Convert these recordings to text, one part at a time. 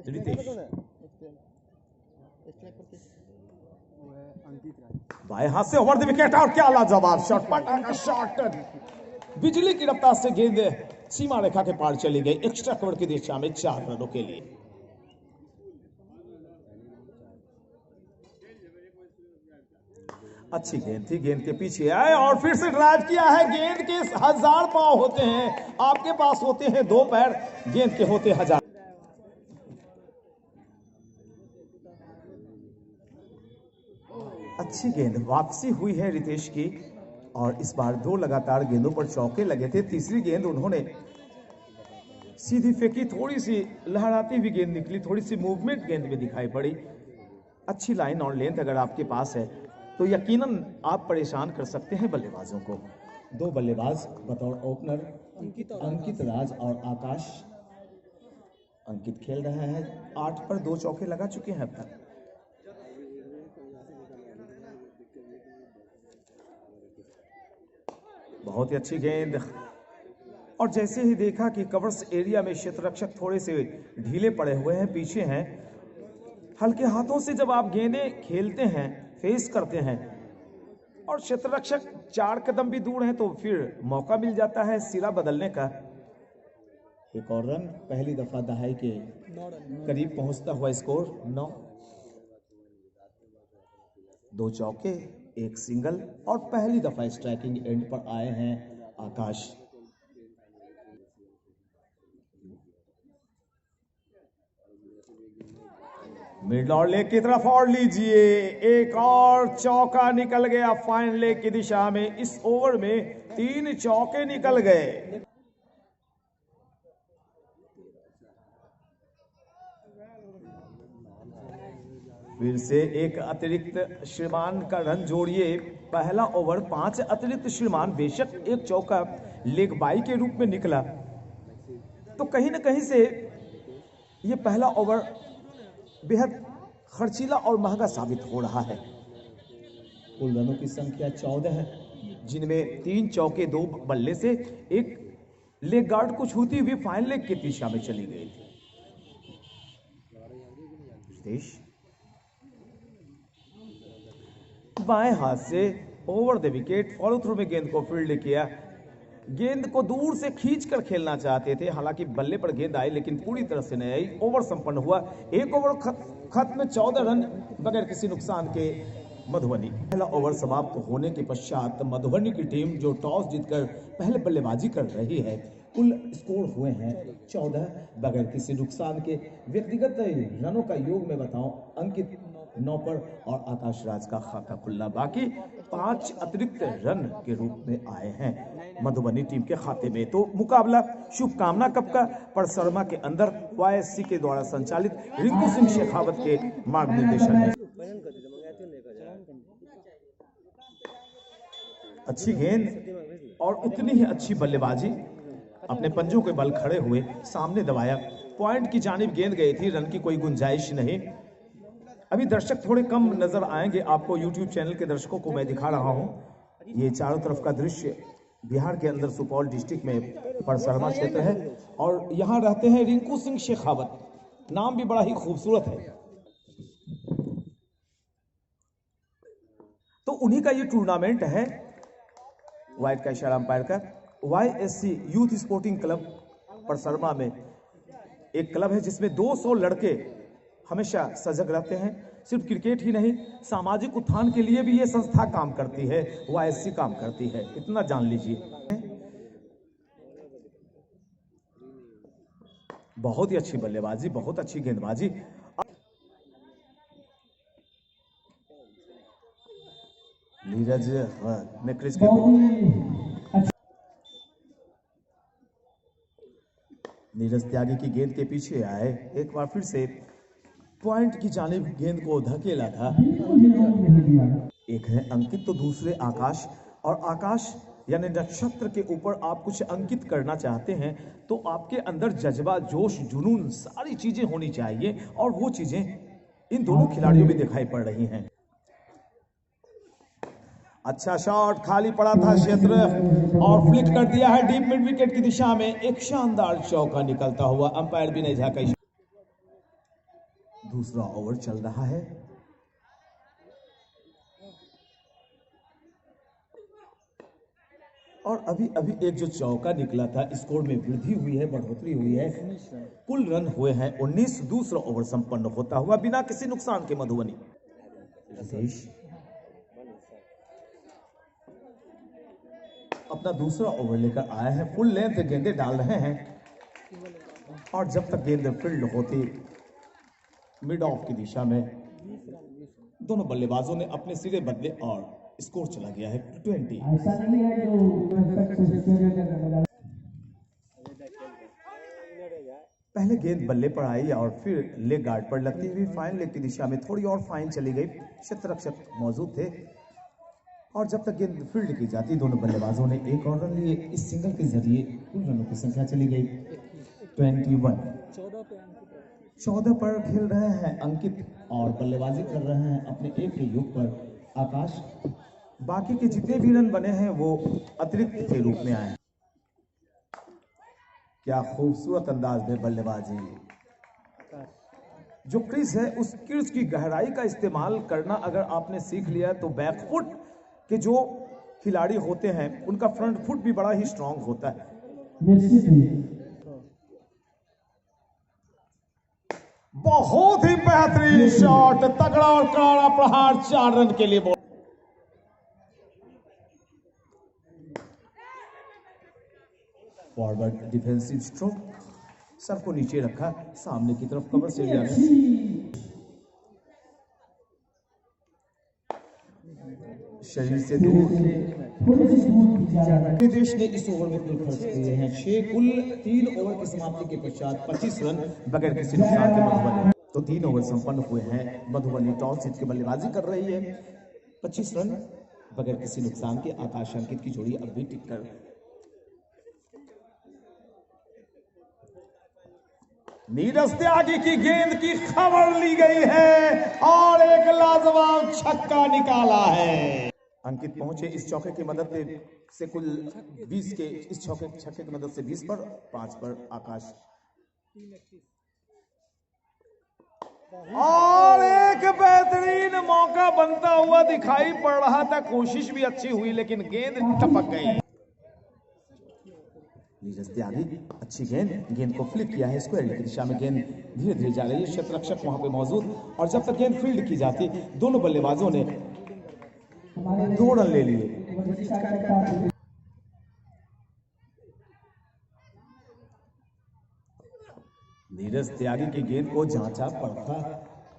रितेश बाएं हाथ से ओवर द विकेट और क्या लाजवाब शॉट, पटा का शॉट, बिजली की रफ्तार से गेंद सीमा रेखा के पार चली गई। एक्स्ट्रा कवर की दिशा में 4 रनों के लिए। अच्छी गेंद थी, गेंद के पीछे आए और फिर से ड्राइव किया है। गेंद के 1000 पांव होते हैं, आपके पास होते हैं 2 पैर, गेंद के होते 1000। अच्छी गेंद वापसी हुई है रितेश की और इस बार 2 लगातार गेंदों पर चौके लगे थे। तीसरी गेंद उन्होंने सीधी फेंकी, थोड़ी सी लहराती हुई गेंद निकली, थोड़ी सी मूवमेंट गेंद में दिखाई पड़ी। अच्छी लाइन और लेंथ अगर आपके पास है तो यकीनन आप परेशान कर सकते हैं बल्लेबाजों को। 2 बल्लेबाज बतौर ओपनर अंकित राज और आकाश। अंकित खेल रहा है, 8 पर 2 चौके लगा चुके हैं अब तक। बहुत ही अच्छी गेंद और जैसे ही देखा कि कवर्स एरिया में क्षेत्ररक्षक थोड़े से ढीले पड़े हुए हैं, पीछे हैं, हल्के हाथों से जब आप गेंदें खेलते हैं, फेस करते हैं और क्षेत्ररक्षक 4 कदम भी दूर हैं तो फिर मौका मिल जाता है सिरा बदलने का। एक और रन, पहली दफा दहाई के करीब पहुंचता हुआ स्कोर 9। 2 चौके, 1 सिंगल और पहली दफा स्ट्राइकिंग एंड पर आए हैं आकाश। मिड और लेग की तरफ और लीजिए, एक और चौका निकल गया फाइन लेग की दिशा में। इस ओवर में 3 चौके निकल गए। फिर से एक अतिरिक्त श्रीमान का रन जोड़िए। पहला ओवर 5 अतिरिक्त श्रीमान, बेशक एक चौका लेग बाई के रूप में निकला तो कहीं ना कहीं से यह पहला ओवर बेहद खर्चीला और महंगा साबित हो रहा है। कुल रनों की संख्या 14 है, जिनमें 3 चौके 2 बल्ले से एक लेग गार्ड को छूती हुई फाइन लेग की दिशा में चली गई थी। बाएं हाथ से over the wicket follow through में गेंद को फील्ड किया। गेंद को दूर से खींचकर खेलना चाहते थे, हालांकि बल्ले पर गेंद आई लेकिन पूरी तरह से नहीं आई। ओवर संपन्न हुआ, 1 ओवर खत्म, 14 रन बगैर किसी नुकसान के मधुबनी। पहला ओवर समाप्त होने के पश्चात मधुबनी की टीम जो टॉस जीतकर पहले बल्लेबाजी कर रही है, कुल स्कोर हुए हैं 14 बगैर किसी नुकसान के। व्यक्तिगत रनों का योग में बताऊं, अंकित 9 पर और आकाश राज का खाका खुल्ला, बाकी 5 अतिरिक्त रन के रूप में आए हैं मधुबनी टीम के खाते में। तो मुकाबला शुभकामना कप का परसरमा के अंदर YSC के द्वारा संचालित रिंकू सिंह शेखावत के मार्गनिर्देशन में। अच्छी गेंद और उतनी ही अच्छी बल्लेबाजी, अपने पंजों के बल खड़े हुए सामने दबाया। पॉइंट की जानिब गेंद गई थी, रन की कोई गुंजाइश नहीं। अभी दर्शक थोड़े कम नजर आएंगे आपको, यूट्यूब चैनल के दर्शकों को मैं दिखा रहा हूं। ये चारों तरफ का दृश्य बिहार के अंदर सुपौल डिस्ट्रिक्ट में परसरमा क्षेत्र है और यहाँ रहते हैं रिंकू सिंह शेखावत, नाम भी बड़ा ही खूबसूरत है। तो उन्हीं का ये टूर्नामेंट है, व्हाइट का इशारा अंपायर का। YSC youth sporting club Parsarma में एक क्लब है जिसमें 200 लड़के हमेशा सजग रहते हैं। सिर्फ क्रिकेट ही नहीं, सामाजिक उत्थान के लिए भी ये संस्था काम करती है, YSC काम करती है, इतना जान लीजिए। बहुत ही अच्छी बल्लेबाजी, बहुत अच्छी गेंदबाजी। नीरज ने क्रिस के नीरज त्यागी की गेंद के पीछे आए, एक बार फिर से पॉइंट की जानिब गेंद को धकेला था। एक है अंकित तो दूसरे आकाश, और आकाश यानी नक्षत्र के ऊपर आप कुछ अंकित करना चाहते हैं तो आपके अंदर जज्बा, जोश, जुनून, सारी चीजें होनी चाहिए और वो चीजें इन दोनों खिलाड़ियों में दिखाई पड़ रही हैं। अच्छा शॉट, खाली पड़ा था क्षेत्र और फ्लिक कर दिया है डीप मिड विकेट की दिशा में। एक शानदार चौका निकलता हुआ, अंपायर भी नहीं झांका। दूसरा ओवर चल रहा है। और अभी अभी एक जो चौका निकला था, स्कोर में वृद्धि हुई है, बढ़ोतरी हुई है। कुल रन हुए हैं 19। दूसरा ओवर संपन्न होता हुआ बिना किसी नुकसान के मधुबनी रितेश अपना दूसरा ओवर लेकर आया है। फुल लेंथ गेंदें डाल रहे हैं और जब तक गेंद फील्ड होती मिड ऑफ की दिशा में, दोनों बल्लेबाजों ने अपने सिरे बदले और स्कोर चला गया है 20। पहले गेंद बल्ले पर आई और फिर लेग गार्ड पर लगती हुई फाइन लेग की दिशा में थोड़ी और फाइन चली गई। क्षेत्ररक्षक मौजूद थे और जब तक गेंद फील्ड की जाती, दोनों बल्लेबाजों ने एक और रन लिए। इस सिंगल के जरिए कुल रनों की संख्या चली गई 21। 14 पर खेल रहे हैं अंकित और बल्लेबाजी कर रहे हैं अपने एक के योग पर आकाश। बाकी के जितने भी रन बने हैं वो अतिरिक्त के रूप में आए हैं। क्या खूबसूरत अंदाज में बल्लेबाजी। जो क्रीज है उस क्रीज की गहराई का इस्तेमाल करना अगर आपने सीख लिया तो बैकफुट के जो खिलाड़ी होते हैं उनका फ्रंट फुट भी बड़ा ही स्ट्रांग होता है। बहुत ही बेहतरीन शॉट, तगड़ा और करारा प्रहार, 4 रन के लिए। फॉरवर्ड डिफेंसिव स्ट्रोक, सर को नीचे रखा, सामने की तरफ कवर से एरिया में शरीर से दूर। देश ने इस ओवर में कुल खर्च किए हैं 6। कुल 3 ओवर की समाप्ति के पश्चात 25 रन बगैर किसी नुकसान के मधुबनी। तो 3 ओवर संपन्न हुए हैं। मधुबनी टॉस जीत के बल्लेबाजी कर रही है। 25 रन बगैर किसी नुकसान के। आकाश अंकित की जोड़ी अब भी टिक कर। नीरज त्यागी की गेंद की खबर ली गई है और एक लाजवाब छक्का निकाला है। अंकित पहुंचे इस चौके की मदद से कुल 20 के, इस छक्के की मदद से 20 पर, 5 पर आकाश। और एक बेहतरीन मौका बनता हुआ दिखाई पड़ रहा था। कोशिश भी अच्छी हुई लेकिन गेंद टपक गई। नीरज त्यागी अच्छी गेंद को फ्लिक किया है। स्क्वायर की दिशा में गेंद धीरे धीरे जा रही है। क्षेत्ररक्षक वहां पे मौजूद और जब तक गेंद फील्ड की जाती, दोनों बल्लेबाजों ने 2 रन ले लिए। नीरज त्यागी की गेंद को जांचा परखा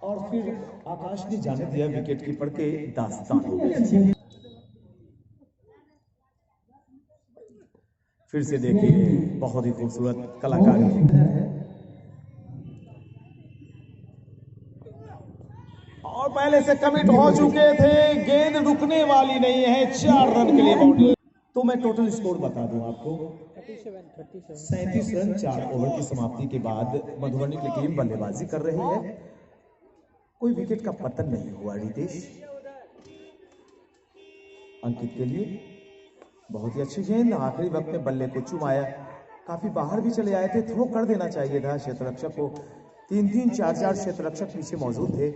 और फिर आकाश ने जाने दिया। विकेट कीपर के दास्तान हो गई। फिर से देखिए, बहुत ही खूबसूरत कलाकारी। और पहले से कमिट हो चुके थे, गेंद रुकने वाली नहीं है। 4 रन के लिए बाउंड्री। तो मैं टोटल स्कोर बता दूं आपको, 37 रन 4 ओवर की समाप्ति के बाद मधुबनी की टीम बल्लेबाजी कर रही है। कोई विकेट का पतन नहीं हुआ। रितेश अंकित के लिए बहुत ही अच्छी गेंद, आखिरी वक्त में बल्ले को चुमाया। काफी बाहर भी चले आए थे, थ्रो कर देना चाहिए था क्षेत्ररक्षक को। 3-3 4-4 क्षेत्ररक्षक पीछे मौजूद थे।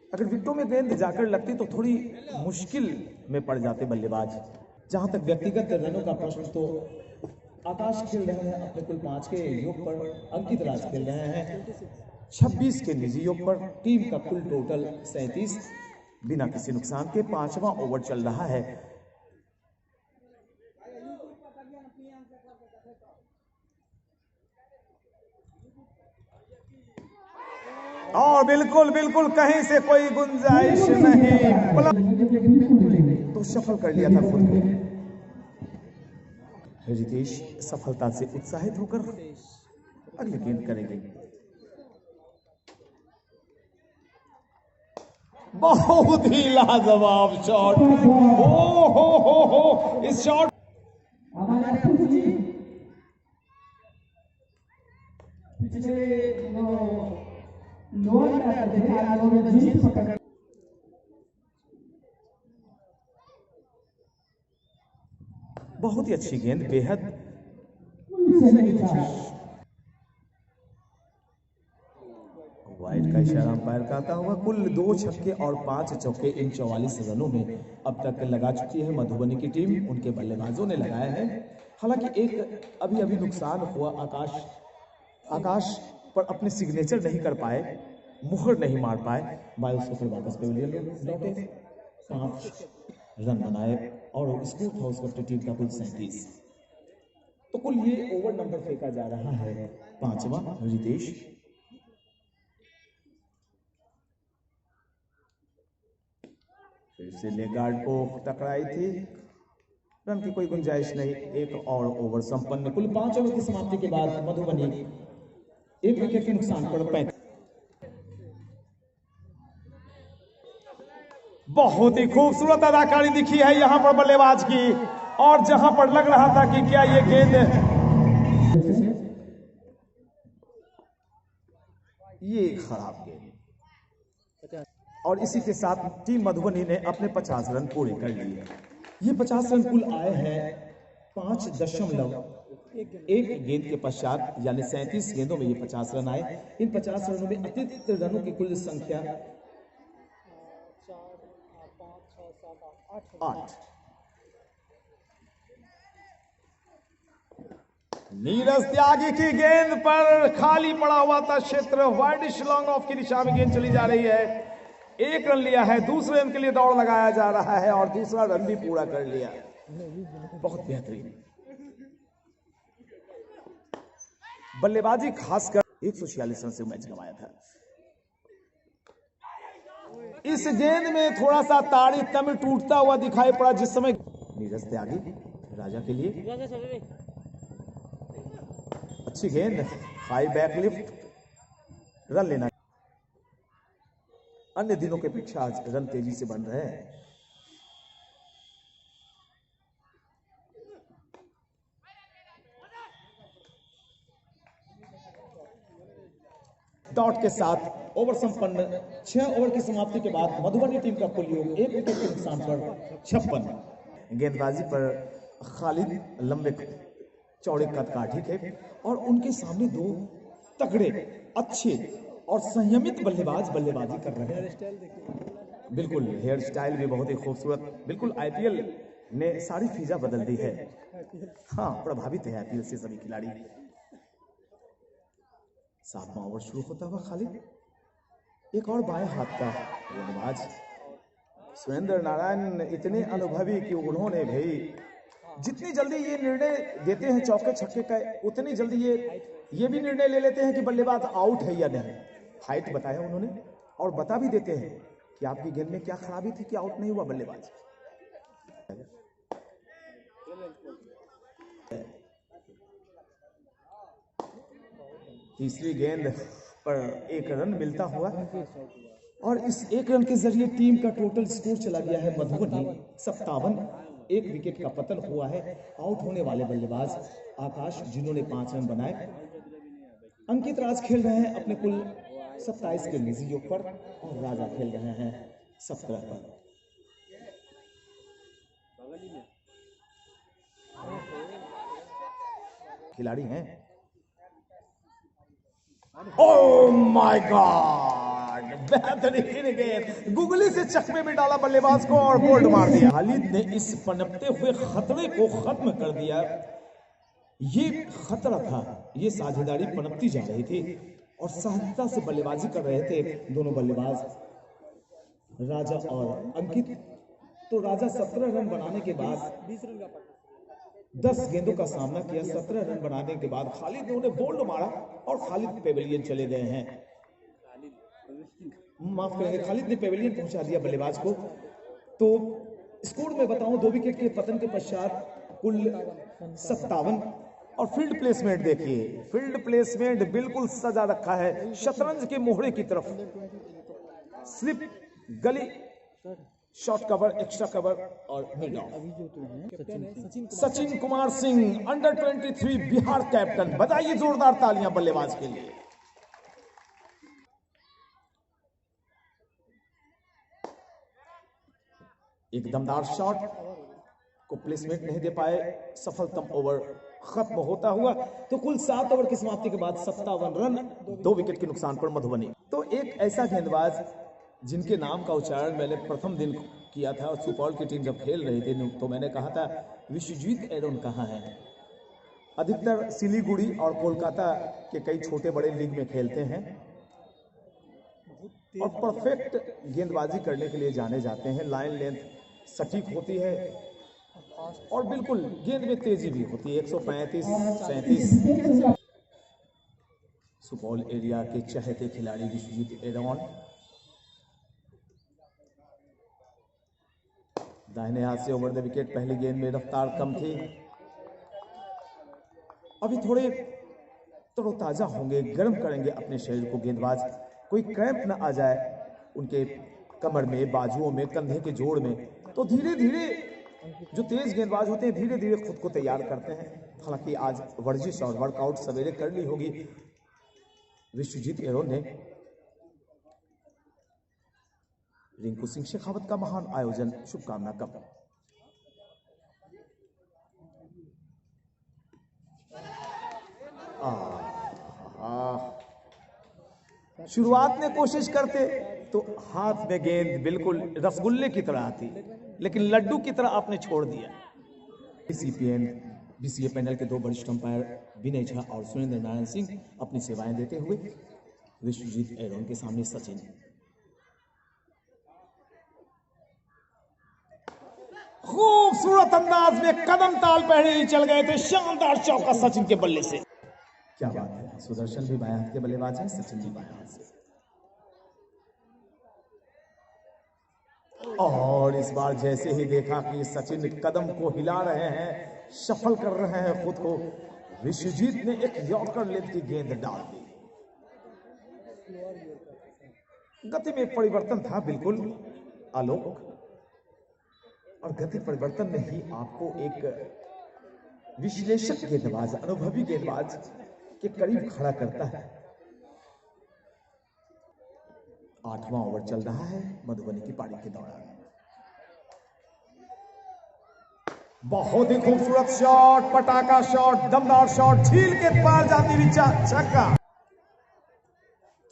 अगर विकेटों में गेंद जाकर लगती तो थोड़ी मुश्किल में पड़ जाते बल्लेबाज। जहां तक व्यक्तिगत रनों का प्रश्न, तो आकाश खेल रहे हैं अपने कुल 5 के योग पर, अंकित राज खेल रहे हैं 26 के निजी योग पर। टीम का कुल टोटल 37 बिना किसी नुकसान के। 5वां ओवर चल रहा है। और बिल्कुल बिल्कुल कहीं से कोई गुंजाइश नहीं। तो सफल कर लिया था खुद को। रितेश सफलता से उत्साहित होकर अगली गेंद करेंगे। बहुत ही लाजवाब शॉट। हो इस शॉट बहुत ही अच्छी गेंद, बेहद वाइड का इशारा अंपायर का आता हुआ। कुल 2 छक्के और 5 चौके इन 44 रनों में अब तक लगा चुकी है मधुबनी की टीम। उनके बल्लेबाजों ने लगाया है। हालांकि एक अभी अभी नुकसान हुआ, आकाश पर अपने सिग्नेचर नहीं कर पाए, मुहर नहीं मार पाए। बायोस को फिर वापस पेविलियन लौटे, 5 रन बनाए और स्कोर था उस वक्त टीम का कुल 37। तो कुल ये ओवर नंबर फेंका जा रहा है 5वां। रितेश फिर से लेग गार्ड को टकराई थी, रन की कोई गुंजाइश नहीं। एक और ओवर संपन्न। कुल 5 ओवर की समाप्ति के बाद मधुबनी 1 विकेट के नुकसान पर 35। बहुत ही खूबसूरत अदाकारी दिखी है यहां पर बल्लेबाज की, और जहां पर लग रहा था कि क्या ये गेंद, ये खराब गेंद, और इसी के साथ टीम मधुबनी ने अपने 50 रन पूरे कर लिए। ये 50 रन कुल आए हैं 5.1 गेंद के पश्चात, यानी 37 गेंदों में ये 50 रन आए। इन 50 रनों में अतिरिक्त रनों की कुल संख्या 8। नीरज त्यागी की गेंद पर खाली पड़ा हुआ था क्षेत्र, वाइडिश लॉन्ग ऑफ की दिशा में गेंद चली जा रही है। 1 रन लिया है, दूसरे रन के लिए दौड़ लगाया जा रहा है और दूसरा रन भी पूरा कर लिया। बहुत बेहतरीन बल्लेबाजी, खासकर 146 रन से मैच गंवाया था। इस गेंद में थोड़ा सा ताड़ी तम टूटता हुआ दिखाई पड़ा जिस समय नीरज त्यागी राजा के लिए अच्छी गेंद, हाई बैकलिफ्ट, रन लेना। अन्य दिनों के अपेक्षा आज रन तेजी से बन रहे हैं। डॉट के साथ ओवर संपन्न। 6 ओवर की समाप्ति के बाद मधुबनी टीम का कुल योग 1 विकेट के नुकसान पर 56। गेंदबाजी पर खालिद लंबे चौड़े कद काठी थे और उनके सामने 2 तगड़े, अच्छे और संयमित बल्लेबाजी कर रहे हैं। बिल्कुल हेयर स्टाइल भी बहुत ही खूबसूरत। बिल्कुल आईपीएल ने सारी फिजा बदल दी है। हाँ, प्रभावित है आईपीएल से सभी खिलाड़ी। 7वां ओवर शुरू होता हुआ खालिद, एक और बाएं हाथ का गेंदबाज सुरेंद्र नारायण इतने अनुभवी कि उन्होंने भाई जितनी जल्दी ये निर्णय देते हैं चौके छक्के का, उतनी जल्दी ये भी निर्णय ले लेते हैं कि बल्लेबाज आउट है या नहीं। हाइट बताया उन्होंने और बता भी देते हैं कि आपकी गेंद में क्या खराबी थी कि आउट नहीं हुआ बल्लेबाज। तीसरी गेंद पर 1 रन मिलता हुआ और इस 1 रन के जरिए टीम का टोटल स्कोर चला गया है मधुबनी 57। 1 विकेट का पतन हुआ है। आउट होने वाले बल्लेबाज आकाश, जिन्होंने 5 रन बनाए। अंकित राज खेल रहे हैं अपने कुल 27 के निजी योग पर और राजा खेल रहे हैं 17 पर। खिलाड़ी हैं। ओह माय गॉड, बेहतरीन गेंद, गुगली से चकमे में डाला बल्लेबाज को और बोल्ड मार दिया। खालिद ने इस पनपते हुए खतरे को खत्म कर दिया। ये खतरा था, ये साझेदारी पनपती जा रही थी और सहजता से बल्लेबाजी कर रहे थे दोनों बल्लेबाज राजा और अंकित। तो राजा 17 रन बनाने के बाद 10 गेंदों का सामना किया। 17 रन बनाने के बाद खालिद ने उन्हें बोल्ड मारा और खालिद पेविलियन चले गए हैं। माफ करेंगे, खालिद ने पेविलियन पहुंचा दिया बल्लेबाज को। तो स्कोर में बताऊं, 2 विकेट के पतन के पश्चात कुल 57। और फील्ड प्लेसमेंट देखिए, फील्ड प्लेसमेंट बिल्कुल सजा रखा है शतरंज के मोहरे की तरफ। स्लिप, गली, शॉर्ट कवर, एक्स्ट्रा कवर और mid of. Sachin Kumar Singh under 23 Bihar captain, बधाई, जोरदार तालियां बल्लेबाज के लिए। एक दमदार शॉट को प्लेसमेंट नहीं दे पाए, सफलतम ओवर खत्म होता हुआ। तो कुल 7 ओवर की समाप्ति के बाद 57 रन, 2 विकेट के नुकसान पर मधुबनी। तो एक ऐसा गेंदबाज जिनके नाम का उच्चारण मैंने प्रथम दिन किया था और सुपौल की टीम जब खेल रही थी तो मैंने कहा था विश्वजीत एरोन कहाँ है। अधिकतर सिलीगुड़ी और कोलकाता के कई छोटे बड़े लीग में खेलते हैं और परफेक्ट गेंदबाजी करने के लिए जाने जाते हैं। लाइन लेंथ सटीक होती है और बिल्कुल गेंद में तेजी भी होती है। 135-37 सुपौल एरिया के चहेते खिलाड़ी विश्वजीत एरोन दाहिने हाथ से ओवर द विकेट। पहली गेंद में रफ्तार कम थी, अभी थोड़े तरोताजा होंगे, गर्म करेंगे अपने शरीर को गेंदबाज, कोई क्रैम्प ना आ जाए उनके कमर में, बाजुओं में, कंधे के जोड़ में। तो धीरे धीरे जो तेज गेंदबाज होते हैं धीरे धीरे खुद को तैयार करते हैं। हालांकि आज वर्जिश और वर्कआउट सवेरे करनी होगी। विश्वजीत एरोन ने रिंकू सिंह शेखावत का महान आयोजन, शुभकामना कम। शुरुआत में कोशिश करते तो हाथ में गेंद बिल्कुल रसगुल्ले की तरह आती, लेकिन लड्डू की तरह आपने छोड़ दिया। बीसीए पैनल के दो वरिष्ठ अंपायर विनय झा और सुरेंद्र नारायण सिंह अपनी सेवाएं देते हुए। विश्वजीत एरोन के सामने सचिन, खूबसूरत अंदाज में कदम ताल पहले ही चल गए थे। शानदार चौका सचिन के बल्ले से। क्या बात है, सुदर्शन भी बाएं हाथ के बल्लेबाज हैं, सचिन भी बाएं हाथ से। और इस बार जैसे ही देखा कि सचिन कदम को हिला रहे हैं, शफल कर रहे हैं खुद को, विश्वजीत ने एक यॉर्कर लेंथ की गेंद डाल दी। गति में परिवर्तन था बिल्कुल आलोक, और गति परिवर्तन में ही आपको एक विश्लेषक गेंदबाज, अनुभवी गेंदबाज के करीब खड़ा करता है। 8वां ओवर चल रहा है मधुबनी की पारी के दौरान। बहुत ही खूबसूरत शॉट, पटाखा शॉट, दमदार शॉट, झील के पार जाती हुई छक्का।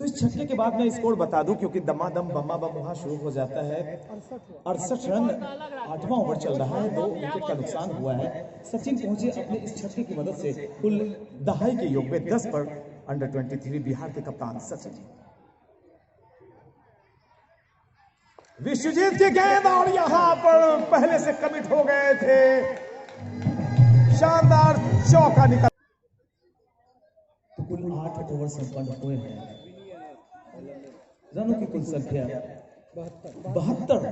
तो इस छक्के के बाद मैं स्कोर बता दूं, क्योंकि दमादम बम्मा बम वहां शुरू हो जाता है। 68 रन, 8वां ओवर चल रहा है, 2 विकेट का नुकसान हुआ है। सचिन पहुंचे अपने इस छक्के की मदद से कुल दहाई के योग में 10 पर अंडर 23 बिहार के कप्तान सचिन। विश्वजीत की गेंद, और यहां पर पहले से कमिट हो गए थे, शानदार चौका निकल। तो कुल 8 ओवर संपन्न हुए हैं। रनों की कुल संख्या 72।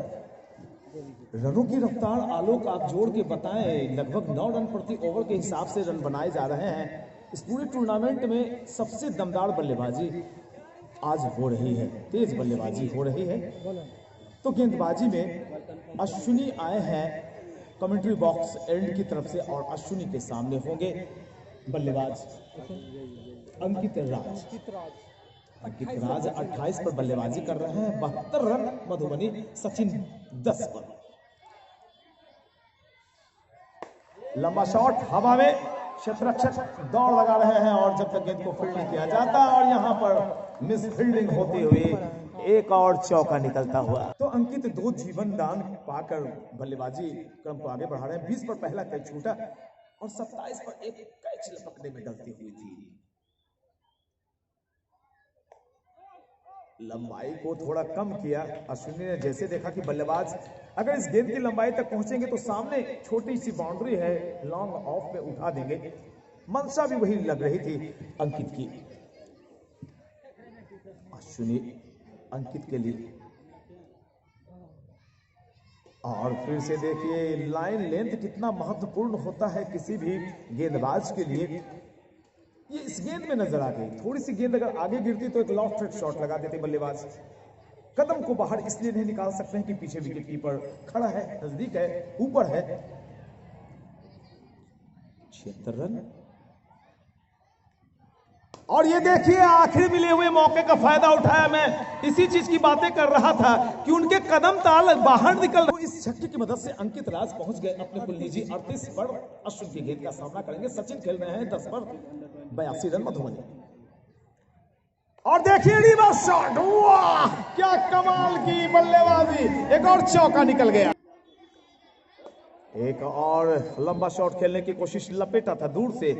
रनों की रफ्तार आलोक आप जोड़ के बताएं, लगभग 9 रन प्रति ओवर के हिसाब से रन बनाए जा रहे हैं। इस पूरे टूर्नामेंट में सबसे दमदार बल्लेबाजी आज हो रही है, तेज बल्लेबाजी हो रही है। तो गेंदबाजी में अश्विनी आए हैं कमेंट्री बॉक्स एंड की तरफ से, और अश्विनी के सामने होंगे बल्लेबाज अंकित राज। अंकित राज 28 पर बल्लेबाजी कर रहे हैं, 72 रन मधुबनी, सचिन 10 पर। लंबा शॉट हवा में, क्षेत्ररक्षक दौड़ लगा रहे हैं और जब तक गेंद को फील्ड नहीं किया जाता, और यहां पर मिस फील्डिंग होते हुए एक और चौका निकलता हुआ। तो अंकित 2 जीवन दान पाकर बल्लेबाजी क्रम को आगे बढ़ा रहे हैं। 20 पर पहला कैच छूटा और 27 पर एक कैच लपकने में गलती हुई थी। लंबाई को थोड़ा कम किया अश्विनी ने। जैसे देखा कि बल्लेबाज अगर इस गेंद की लंबाई तक पहुंचेंगे तो सामने छोटी सी बाउंड्री है, लॉन्ग ऑफ में उठा देंगे। मंशा भी वही लग रही थी अंकित की। अश्विनी अंकित के लिए, और फिर से देखिए लाइन लेंथ कितना महत्वपूर्ण होता है किसी भी गेंदबाज के लिए। ये इस गेंद में नजर आ गई। थोड़ी सी गेंद अगर आगे गिरती तो एक लॉफ्टेड शॉट लगा देते बल्लेबाज। कदम को बाहर इसलिए नहीं निकाल सकते हैं कि पीछे विकेट कीपर खड़ा है, नजदीक है, ऊपर है। 76 रन। और ये देखिए आखिर मिले हुए मौके का फायदा उठाया। मैं इसी चीज की बातें कर रहा था कि उनके कदम ताल बाहर निकल। तो इस छक्के की मदद से अंकित राज पहुंच गए अपने कुल निजी 38 पर। अश्विन की गेंद का सामना करेंगे। सचिन खेल रहे हैं 10 पर 82 रन मधुबनी। और देखिए रिवर्स शॉट, वाह क्या कमाल की बल्लेबाजी, एक और चौका निकल गया। एक और लंबा शॉट खेलने की कोशिश, लपेटा था दूर से,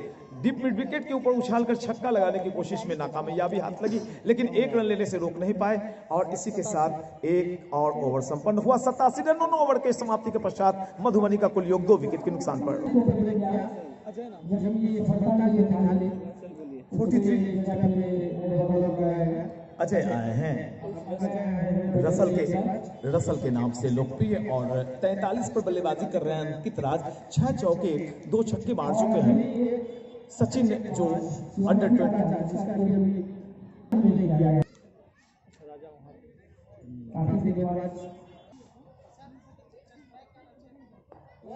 डीप मिड विकेट के ऊपर उछालकर छक्का लगाने की कोशिश में नाकामयाबी हाथ लगी, लेकिन एक रन लेने से रोक नहीं पाए। और इसी के साथ एक और ओवर संपन्न हुआ। 87 रन 9 ओवर के समाप्ति के पश्चात मधुबनी का कुल योग 2 विकेट के नुकसान पर 43 अजय आए हैं रसल के नाम से लोकप्रिय और 43 पर बल्लेबाजी कर रहे हैं अंकित राज। 6 चौके 2 छक्के मार चुके हैं। सचिन जो अंडर 20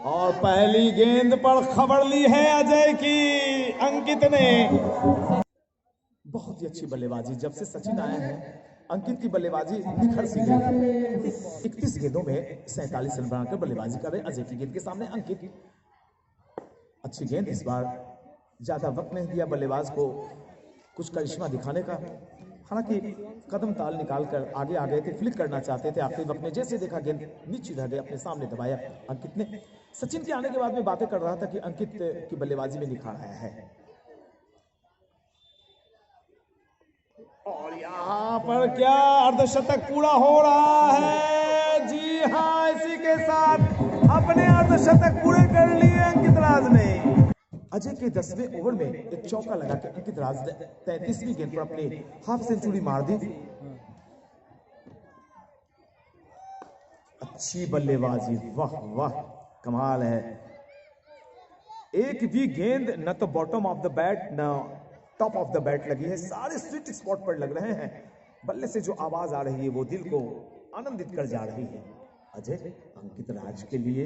और पहली गेंद पर खबर ली है अजय की अंकित ने। बहुत ही अच्छी बल्लेबाजी, जब से सचिन आए हैं अंकित की बल्लेबाजी निखर सी गई। 31 गेंदों में 47 रन बनाकर बल्लेबाजी कर रहे अजय की गेंद के सामने अंकित। अच्छी गेंद, इस बार ज्यादा वक्त नहीं दिया बल्लेबाज को कुछ करिश्मा दिखाने का। हालांकि कदम ताल निकालकर आगे आ गए थे, फ्लिक करना चाहते थे आखिरी वक्त में। जैसे देखा गेंद नीचे रह गए, अपने सामने दबाया अंकित ने। सचिन के आने के बाद में बातें कर रहा था कि अंकित की बल्लेबाजी में निखार आया है। और यहाँ पर क्या अर्धशतक पूरा हो रहा है। जी हाँ, इसी के साथ अपने अर्धशतक पूरे कर लिए अंकित राज ने। अजय के 10वें ओवर में एक चौका लगा के अंकित राज ने 33वीं गेंद पर अपनी हाफ सेंचुरी मार दी। अच्छी बल्लेबाजी, वाह वाह कमाल है। एक भी गेंद न तो बॉटम ऑफ द बैट न टॉप ऑफ द बैट लगी है, सारे स्वीट स्पॉट पर लग रहे हैं। बल्ले से जो आवाज आ रही है वो दिल को आनंदित कर जा रही है। अजय अंकित राज के लिए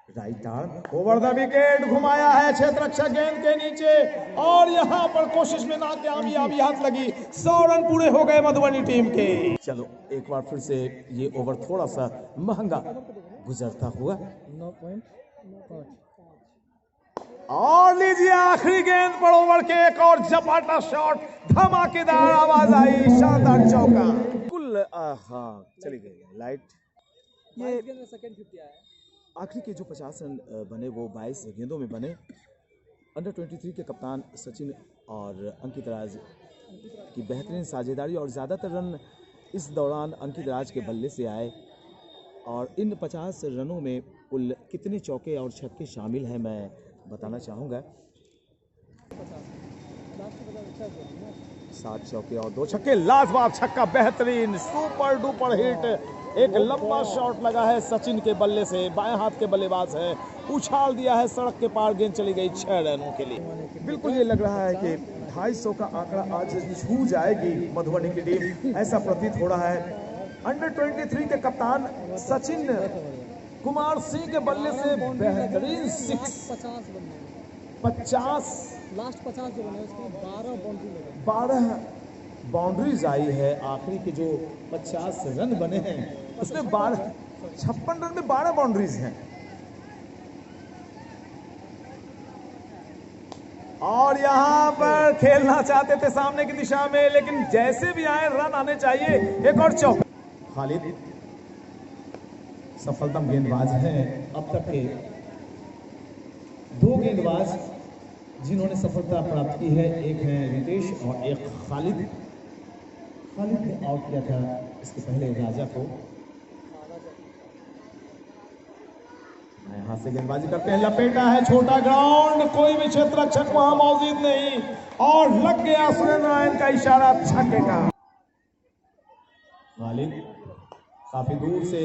right arm over the wicket घुमाया है क्षेत्र रक्षक गेंद के नीचे, और यहां पर कोशिश में नाकामयाबी हाथ लगी। 100 रन पूरे हो गए मधुबनी टीम के। चलो एक बार फिर से ये ओवर थोड़ा सा महंगा गुजरता हुआ। और लीजिए आखिरी गेंद पर ओवर के एक और झपाटा शॉट, धमाकेदार आवाज आई, शानदार चौका। कुल हाँ चली गई लाइट। ये सेकंड 50 आया। आखिरी के जो 50 रन बने वो 22 गेंदों में बने। अंडर 23 के कप्तान सचिन और अंकित राज की बेहतरीन साझेदारी, और ज़्यादातर रन इस दौरान अंकित राज के बल्ले से आए। और इन 50 रनों में कुल कितने चौके और छक्के शामिल हैं मैं बताना चाहूँगा। 7 चौके और 2 छक्के, लाजवाब छक्का, बेहतरीन सुपर डुपर हिट। एक लंबा शॉट लगा है सचिन के बल्ले से, बाएं हाथ के बल्लेबाज है, उछाल दिया है सड़क के पार, गेंद चली गई 6 रनों के लिए। बिल्कुल ये लग रहा है कि 250 का आंकड़ा आज छू जाएगी मधुबनी की टीम, ऐसा प्रतीत हो रहा है। अंडर 23 के कप्तान सचिन कुमार सिंह के बल्ले से बेहतरीन 50 लास्ट 50 जो बने उसमें 12 बाउंड्रीज आई है। आखिरी के जो 50 रन बने हैं उसमें 56 रन में 12 बाउंड्रीज हैं। और यहां पर खेलना चाहते थे सामने की दिशा में, लेकिन जैसे भी आए रन आने चाहिए। एक और चौका। खालिद सफलतम गेंदबाज हैं अब तक के 2 गेंदबाज जिन्होंने सफलता प्राप्त की है, एक है रितेश और एक खालिद। खालिद ने आउट किया था इसके पहले राजा को। यहां से गेंदबाजी करते हैं, लपेटा है, छोटा ग्राउंड, कोई भी क्षेत्र रक्षक वहां मौजूद नहीं, और लग गया सुरेंद्र नारायण का इशारा छक्के का। खालिद काफी दूर से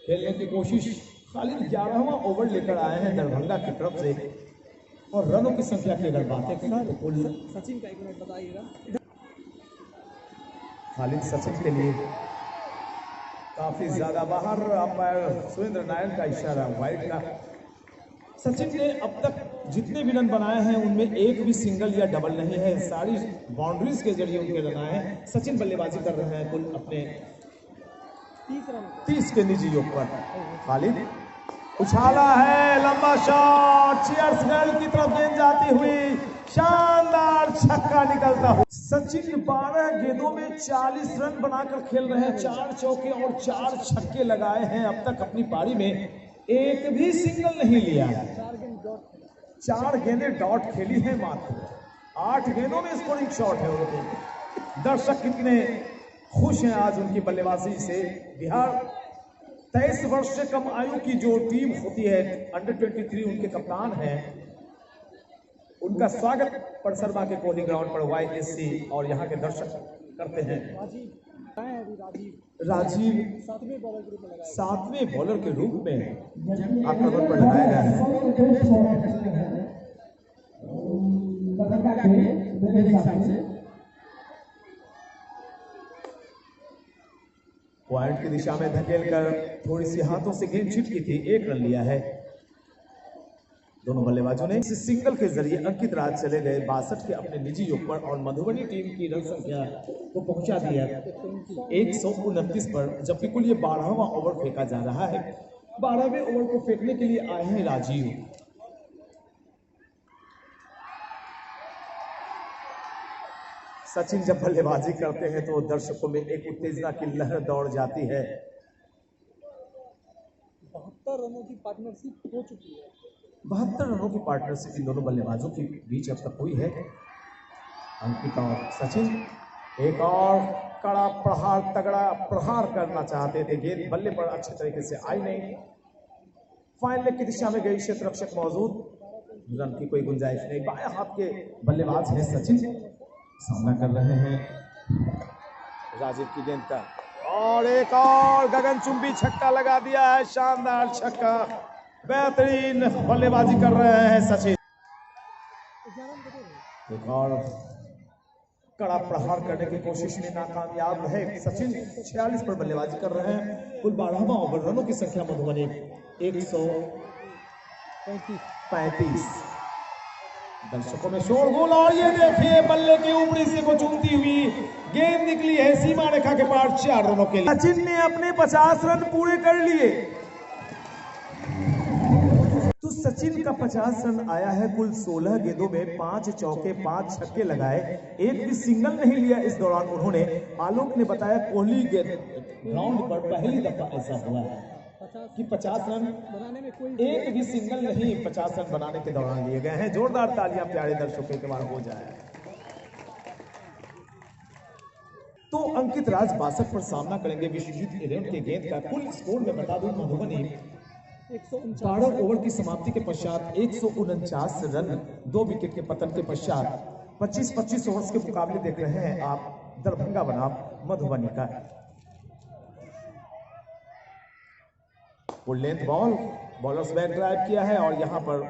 खेलने की कोशिश। खालिद 11वां ओवर लेकर आए हैं दरभंगा की तरफ से, और रनों की संख्या की अगर बातें करें तो कुल सचिन का 1 मिनट बताइएगा। खालिद सचिन के लिए काफी ज्यादा बाहर, अंपायर सुरेंद्र नारायण का इशारा वाइड का। सचिन ने अब तक जितने भी रन बनाए हैं उनमें एक भी सिंगल या डबल नहीं है, सारी बाउंड्रीज के जरिए उनके रन आए हैं। सचिन बल्लेबाजी कर रहे हैं कुल अपने 30 के निजी योग पर। खालिद उछाला है, लंबा शॉट, चीयर्स गर्ल की तरफ गेंद जाती हुई शानदार छक्का निकलता हुआ। सचिन 12 गेंदों में 40 रन बनाकर खेल रहे हैं, 4 चौके और 4 छक्के लगाए हैं अब तक अपनी पारी में, एक भी सिंगल नहीं लिया। 4 गेंदें डॉट खेली हैं मात्र, 8 गेंदों में स्कोरिंग शॉट है उनके। दर्शक कितने खुश हैं आज उनकी बल्लेबाजी से। बिहार 23 वर्ष से कम आयु की जो टीम होती है अंडर 23, उनके कप्तान हैं, उनका स्वागत परसरमा के कोहली ग्राउंड पर YSC और यहाँ के दर्शक करते हैं। राजीव 7वें बॉलर के रूप में आक्रमण पर लगाया गया है। पॉइंट की दिशा में धकेलकर थोड़ी सी हाथों से गेंद छिटकी थी, 1 रन लिया है दोनों बल्लेबाजों ने। इस सिंगल के जरिए अंकित राज चले गए 62 के अपने निजी योग पर और मधुबनी टीम की रन संख्या को पहुंचा दिया 129 पर, जबकि कुल ये 12वां ओवर फेंका जा रहा है। 12वें ओवर को फेंकने के लिए आए हैं राजीव। सचिन जब बल्लेबाजी करते हैं तो दर्शकों में एक उत्तेजना की लहर दौड़ जाती है। 72 रनों की पार्टनरशिप हो चुकी है। 72 रनों की पार्टनरशिप इन दोनों बल्लेबाजों के बीच अब तक हुई है। अंकित और सचिन एक और कड़ा प्रहार, तगड़ा प्रहार करना चाहते थे, गेंद बल्ले पर अच्छे तरीके से आई नहीं। फाइन लेग की दिशा में गई, क्षेत्र रक्षक मौजूद, रन की कोई गुंजाइश नहीं। बाएं हाथ के बल्लेबाज हैं सचिन, सामना कर रहे हैं राजीव की गेंद का, और एक और गगनचुंबी छक्का लगा दिया है, शानदार छक्का। बेहतरीन बल्लेबाजी कर रहे हैं सचिन। एक और कड़ा प्रहार करने की कोशिश में नाकामयाब रहे सचिन। 46 पर बल्लेबाजी कर रहे हैं। कुल 12वां ओवर, रनों की संख्या मधुबनी 135। दर्शकों में शोरगुल, और ये देखिए बल्ले की ऊपरी से को चूमती हुई गेंद निकली है सीमा रेखा के पार 4 रनों के लिए। सचिन ने अपने 50 रन पूरे कर लिए। तो सचिन का 50 रन आया है कुल 16 गेंदों में, 5 चौके 5 छक्के लगाए, एक भी सिंगल नहीं लिया इस दौरान उन्होंने। आलोक ने बताया कोहली ग्राउंड पर पहली दफा ऐसा हुआ है कि 50 रन बनाने में कोई एक भी सिंगल नहीं 50 रन बनाने के दौरान लिए गए हैं। जोरदार तालियां प्यारे दर्शकों के बाद हो जाए। तो अंकित राज 62 पर सामना करेंगे विश्वजीत एरेन के गेंद का। कुल स्कोर में बता दूं मधुबनी 12 ओवर की समाप्ति के पश्चात 149 रन, 2 विकेट के पतन के पश्चात 25-25 ओवर्स के मुकाबले देख रहे हैं आप दरभंगा बनाम मधुबनी का। Full length ball, bowlers back drive किया है और यहां पर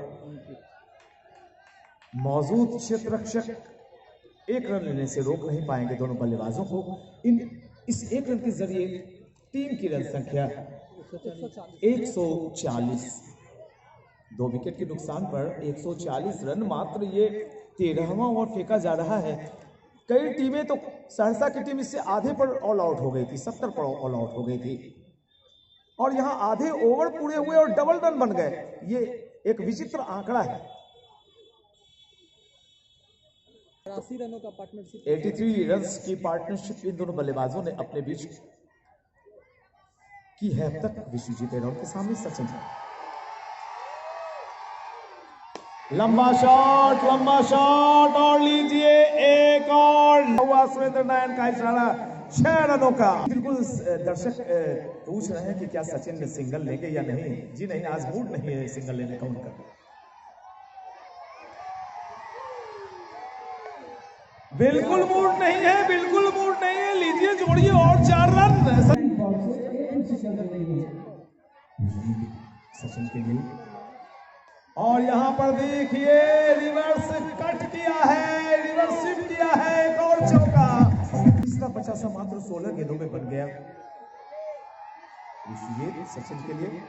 मौजूद क्षेत्र रक्षक 1 रन लेने से रोक नहीं पाएंगे दोनों बल्लेबाजों को। इस 1 रन के जरिए टीम की रन संख्या 140, 2 विकेट के नुकसान पर 140 रन मात्र। ये 13वां ओवर फेंका जा रहा है। कई टीमें तो सहरसा की टीम इससे आधे पर ऑल आउट हो गई थी, 70 पर ऑल आउट हो गई थी, और यहां आधे ओवर पूरे हुए और डबल रन बन गए। ये एक विचित्र आंकड़ा है। 83 रनों का पार्टनरशिप, 83 रन्स की पार्टनरशिप इन दोनों बल्लेबाजों ने अपने बीच की है अब तक। विश्वजीत एरेन के सामने सचिन, लंबा शॉट और लीजिए एक और। सुरेंद्र नारायण का इशारा 6 रनों का। बिल्कुल दर्शक पूछ रहे हैं कि क्या सचिन ने सिंगल लेंगे या नहीं। जी नहीं, आज मूड नहीं है सिंगल लेने का उनका। बिल्कुल मूड नहीं है, बिल्कुल मूड नहीं है। लीजिए जोड़िए और 4 रन सचिन के लिए। और यहां पर देखिए रिवर्स कट किया है, रिवर्स स्विप किया है, एक और चौका। तीसरा 50 मात्र 16 गेंदों में बन गया विश्वजीत सचिन के लिए।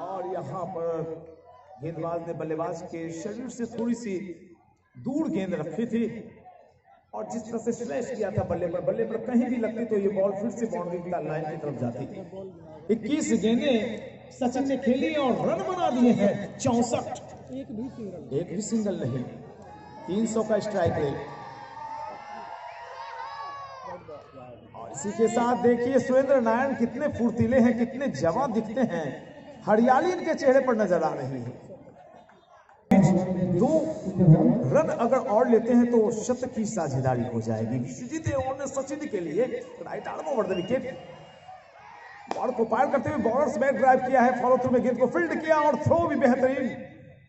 और यहां पर गेंदबाज ने बल्लेबाज के शरीर से थोड़ी सी दूर गेंद रखी थी और जिस तरह से स्लैश किया था बल्ले पर कहीं भी लगती तो ये बॉल फिर से बाउंड्री की लाइन की तरफ जाती। 21 गेंदें सचिन ने खेली और रन बना दिए हैं 64। एक भी सिंगल नहीं, 300 का स्ट्राइक रेट। और इसी के साथ देखिए सुरेंद्र नारायण कितने फुर्तीले हैं, कितने जवान दिखते हैं, हरियाली इनके चेहरे पर नजर आ रही है। 2 रन अगर और लेते हैं तो शतक की साझेदारी हो जाएगी। विश्वजीत एवं ने सचिन के लिए right arm over the wicket, ball को पार करते हुए बॉलर्स बैक ड्राइव किया है, फॉलो थ्रू में गेंद को फील्ड किया और थ्रो भी बेहतरीन,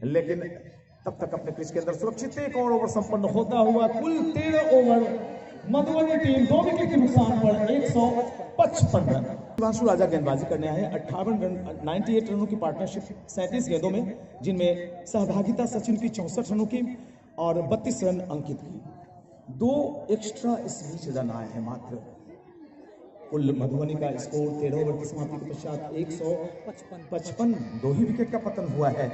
लेकिन तब तक अपने पिच के अंदर सुरक्षित। एक और ओवर संपन्न होता हुआ कुल 13 ओवर मधुबनी टीम 2 विकेट के नुकसान पर 155 रन। शिवांशु राजा गेंदबाजी करने आए, 58 रन 98 रनों की पार्टनरशिप 37 गेंदों में, जिनमें सहभागिता सचिन की 64 रनों की और 32 रन अंकित की। 2 एक्स्ट्रा इस बीच रन आए हैं मात्र। कुल मधुबनी का स्कोर 13 ओवर की समाप्ति के पश्चात 155, 2 ही विकेट का पतन हुआ है।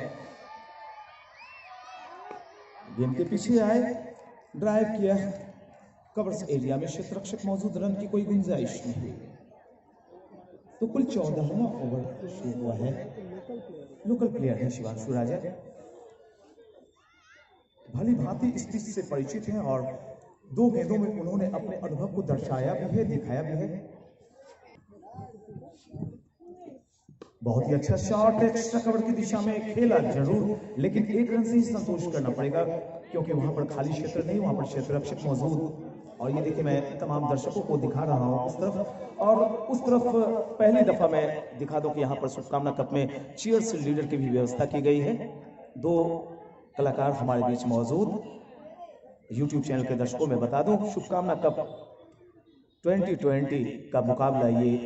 गेंद के पीछे आए, ड्राइव किया, कवर्स एरिया में क्षेत्ररक्षक मौजूद, रन की कोई गुंजाइश नहीं। तो कुल 14वां ओवर शुरू हुआ है। लोकल प्लेयर है शिवांशु राजा, भली भांति इस पिच से परिचित हैं और 2 गेंदों में उन्होंने अपने अनुभव को दर्शाया भी है, दिखाया भी है। बहुत ही अच्छा शॉट, एक्स्ट्रा कवर की दिशा में खेला जरूर, लेकिन 1 रन से ही संतोष करना पड़ेगा क्योंकि वहां पर खाली क्षेत्र नहीं, वहां पर क्षेत्ररक्षक मौजूद। और ये देखिए मैं तमाम दर्शकों को दिखा रहा हूं उस तरफ और उस तरफ। पहली दफा मैं दिखा दूं कि यहाँ पर शुभकामना कप में चीयर्स लीडर की भी व्यवस्था की गई है। 2 कलाकार हमारे बीच मौजूद। YouTube चैनल के दर्शकों में बता दूं, शुभकामना कप 2020 का मुकाबला ये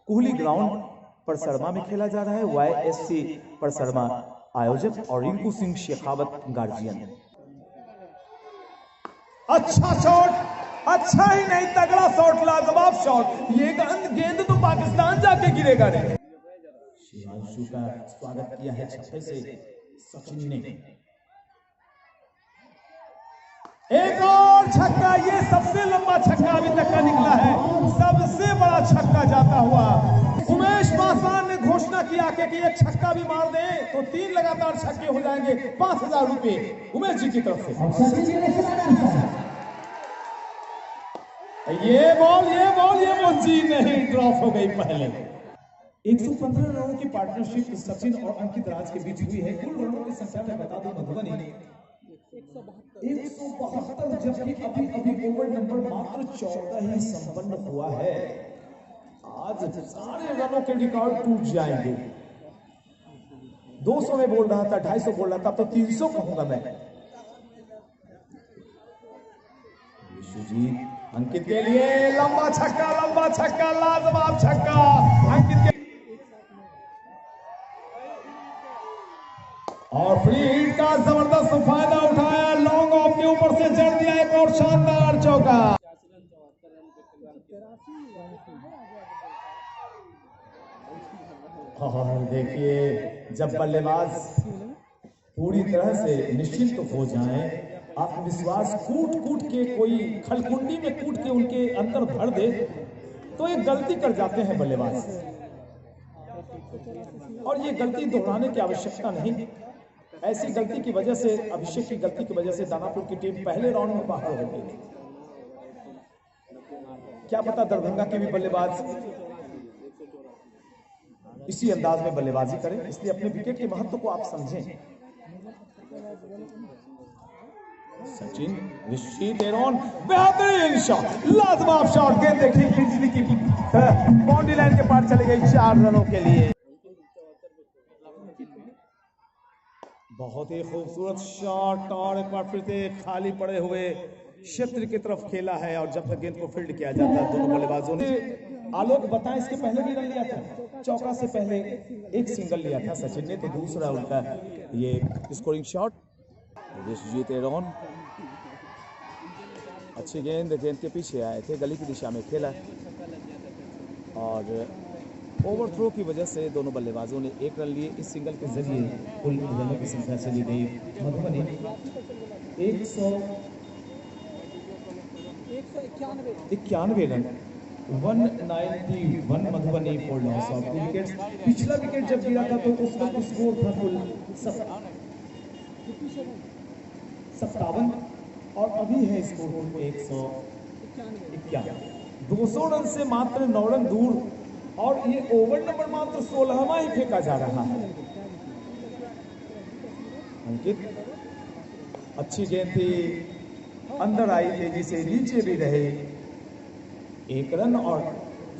कोहली ग्राउंड पर सरमा में खेला जा रहा है। YSC पर सरमा आयोजक और रिंकू सिंह शेखावत गार्जियन। अच्छा शॉट, अच्छा ही नहीं तगड़ा शॉट, लाजवाब शॉट। ये गेंद तो पाकिस्तान जाके गिरेगा रे। शिवांशु का स्वागत किया है छक्के से सचिन ने। एक और छक्का, ये सबसे लंबा छक्का अभी तक का निकला है, सबसे बड़ा छक्का जाता हुआ। उमेश पासवान ने घोषणा किया कि एक छक्का भी मार दे तो 3 लगातार छक्के हो जाएंगे, 5000 रुपए उमेश जी की तरफ से। ये बॉल जी नहीं, ड्रॉप हो गई पहले। 115 रनों की पार्टनरशिप सचिन और अंकित राज के बीच हुई है। कुल रनों की संख्या में बता दूं मधुबनी 172, जबकि अभी ओवर नंबर मात्र 14 ही संपन्न हुआ है। आज सारे रनों के रिकॉर्ड टूट जाएंगे। 200 में बोल रहा था, 250 बोल रहा था, तो 300 कहूंगा मैं। विश्वजीत अंकित के लिए लंबा छक्का, लाजवाब छक्का अंकित के, और फ्री हिट का जबरदस्त फायदा उठाया, लॉन्ग ऑफ के ऊपर से जड़ दिया एक और शानदार चौका। और देखिए जब बल्लेबाज पूरी तरह से निश्चिंत हो जाएं, आत्मविश्वास कूट के कोई खलकुंडी में कूट के उनके अंदर भर दे तो एक गलती कर जाते हैं बल्लेबाज, और ये गलती दोहराने की आवश्यकता नहीं। ऐसी गलती की वजह से, अभिषेक की गलती की वजह से दानापुर की टीम पहले राउंड में बाहर हो गई। क्या पता दरभंगा के भी बल्लेबाज इसी अंदाज में बल्लेबाजी करें, इसलिए अपने विकेट के महत्व को आप समझें। सचिन, विश्वजीत एरोन, बेहतरीन शॉट, लाजवाब शॉट। गेंद देखिए बिजली की बाउंड्री लाइन के पार चली गई 4 रनों के लिए। बहुत ही खूबसूरत शॉट, और एक बार फिर से खाली पड़े हुए क्षेत्र की तरफ खेला है, और जब तक गेंद को फील्ड किया जाता है दोनों बल्लेबाजों ने। आलोक बताएं, इसके पहले भी रन लिया था, चौका से पहले एक सिंगल लिया था सचिन ने, तो दूसरा उनका ये स्कोरिंग शॉट। विश्वजीत एरोन, अच्छी गेंद के पीछे आए थे, गली की दिशा में खेला, और ओवरथ्रो की वजह से दोनों बल्लेबाजों ने 1 रन लिए। इस सिंगल के जरिए कुल रनों की संख्या चली गई Madhubani 191 run. 191 Madhubani for loss of 2 wickets. पिछला विकेट जब गिरा था तो उस वक्त स्कोर था कुल 57 और अभी है स्कोर कुल 191। 200 रन से मात्र 9 रन दूर और ये ओवर नंबर मात्र 16वां ही फेंका जा रहा है। अंकित अच्छी गेंद थी, अंदर आई तेजी से, नीचे भी रहे, 1 रन और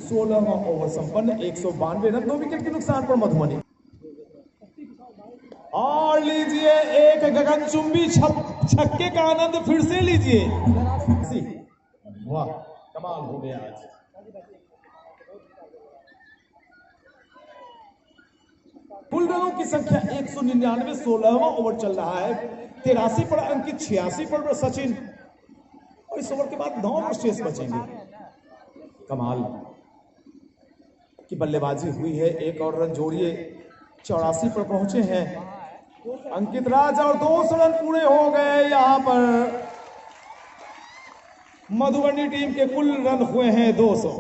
16वां ओवर संपन्न। 192 रन, 2 विकेट के नुकसान पर मधुबनी। और लीजिए एक गगनचुंबी छक्के का आनंद फिर से लीजिए। वाह, कमाल हो गया आज। कुल रनों की संख्या 199, 16वां ओवर चल रहा है। 83 पर अंकित, 86 पर सचिन और इस ओवर के बाद 9 ओवर शेष बचेंगे। कमाल की बल्लेबाजी हुई है। एक और रन जोड़िए, 84 पर पहुंचे हैं अंकित राज और 200 रन पूरे हो गए। यहां पर मधुबनी टीम के कुल रन हुए हैं 200।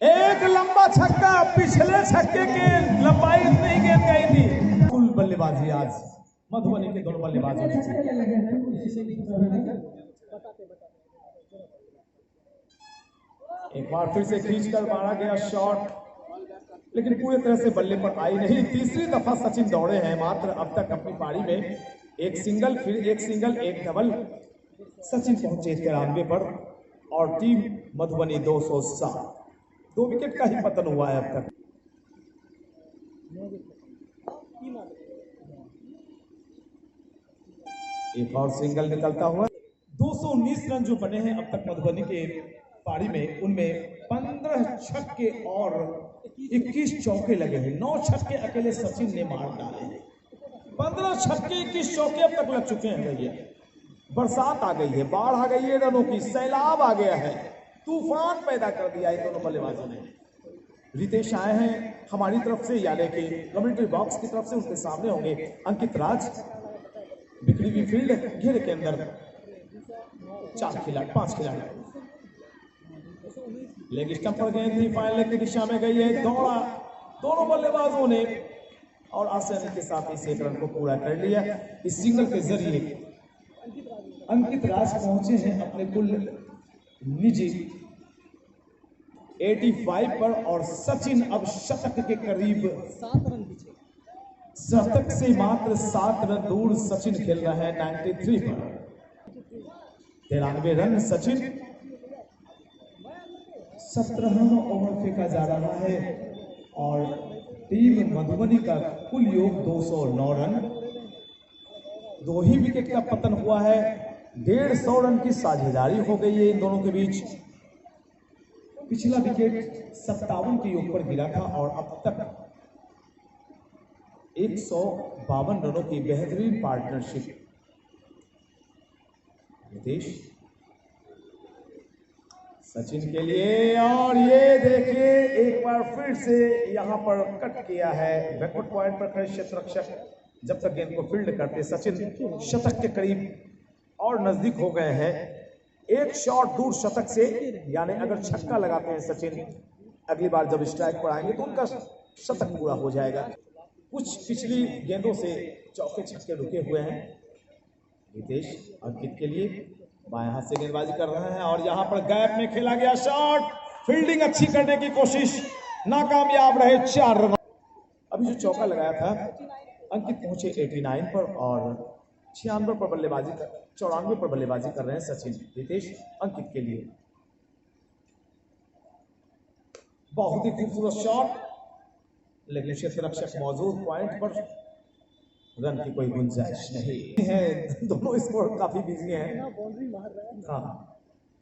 एक लंबा छक्का, पिछले छक्के के लंबाई इतनी गेंद गई थी। कुल बल्लेबाजी आज मधुबनी के दोनों बल्लेबाजों ने एक बार फिर से खींचकर मारा गया शॉट, लेकिन पूरी तरह से बल्ले पर आई नहीं। तीसरी दफा सचिन दौड़े हैं मात्र अब तक अपनी पारी में। एक सिंगल, फिर एक सिंगल, एक डबल। सचिन पहुंचे 93 पर और टीम मधुबनी 207। 2 विकेट का ही पतन हुआ है अब तक। एक और सिंगल निकलता हुआ। 219 रन जो बने हैं अब तक मधुबनी के पारी में, उनमें 15 छक्के और 21 चौके लगे हैं। 9 छक्के अकेले सचिन ने मार डाले हैं। 15 छक्के 21 चौके अब तक लग चुके हैं भैया। बरसात आ गई है, बाढ़ आ गई है, रनों की सैलाब आ गया है, तूफान पैदा कर दिया है दोनों बल्लेबाजों ने। रितेश आए हैं हमारी तरफ से, यानी कि कमेंट्री बॉक्स की तरफ से, उनके सामने होंगे अंकित राज। बिखरी हुई फील्ड, घेरे के अंदर 5 खिलाड़ी। लेग स्टंप पर गेंद थी, फाइनल लेग की दिशा में गई है, दौड़ा दोनों बल्लेबाजों ने और आसानी के साथ इस 1 रन को पूरा कर लिया। इस सिंगल के जरिए अंकित राज पहुंचे हैं अपने कुल निजी 85 पर और सचिन अब शतक के करीब 7 रन पीछे। शतक से मात्र 7 रन दूर सचिन खेल रहे हैं 93 पर। 93 रन सचिन। 17वां ओवर फेंका जा रहा है और टीम मधुबनी का कुल योग 209 रन। 2 ही विकेट का पतन हुआ है। 150 रन की साझेदारी हो गई है इन दोनों के बीच। पिछला विकेट 57 के योग पर गिरा था और अब तक 152 रनों की बेहतरीन पार्टनरशिप। नितेश सचिन के लिए, और ये देखिए एक बार फिर से यहां पर कट किया है बैकवर्ड पॉइंट पर खड़े क्षेत्ररक्षक। जब तक गेंद को फील्ड करते सचिन शतक के करीब और नजदीक हो गए हैं। एक शॉट दूर शतक से, यानी अगर छक्का लगाते हैं सचिन अगली बार जब स्ट्राइक पर आएंगे तो उनका शतक पूरा हो जाएगा। कुछ पिछली गेंदों से चौके छक्के रुके हुए हैं। नितेश अंकित के लिए बाएं हाथ से गेंदबाजी कर रहे हैं और यहां पर गैप में खेला गया शॉट, फील्डिंग अच्छी करने की कोशिश, नाकामयाब रहे। 4 रन। अभी जो चौका लगाया था अंकित पहुंचे 89 पर और 96 पर बल्लेबाजी 94 पर बल्लेबाजी कर रहे हैं सचिन। नितेश अंकित के लिए बहुत ही खूबसूरत शॉट, लेकिन क्षेत्ररक्षक मौजूद पॉइंट पर, रन की कोई गुंजाइश नहीं है। दोनों स्कोर काफी बिजी हैं, हाँ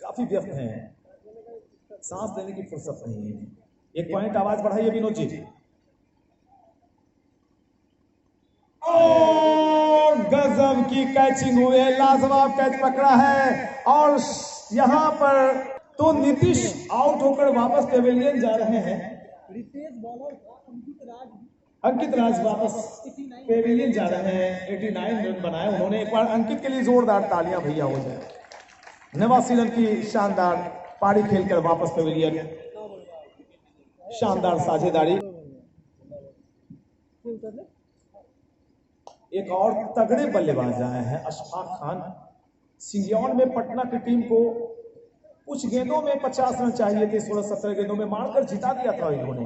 काफी व्यस्त हैं, सांस लेने की फुर्सत नहीं है। एक पॉइंट आवाज बढ़ाइए विनोद जी। गजब की कैचिंग हुई है, लाजवाब कैच पकड़ा है और यहां पर तो नीतीश आउट होकर वापस पेविलियन जा रहे हैं। रितेश बॉलर अंकित राज वापस पेविलियन जा रहे हैं। 89 रन बनाए उन्होंने। एक बार अंकित के लिए जोरदार तालियां भैया हो जाए। 89 रन की शानदार पारी खेलकर वापस पवेलियन। शानदार साझेदारी। एक और तगड़े बल्लेबाज आए हैं अशफाक खान। सिंगियौन में पटना की टीम को कुछ गेंदों में 50 रन चाहिए थे, 16-17 गेंदों में मारकर जिता दिया था इन्होंने।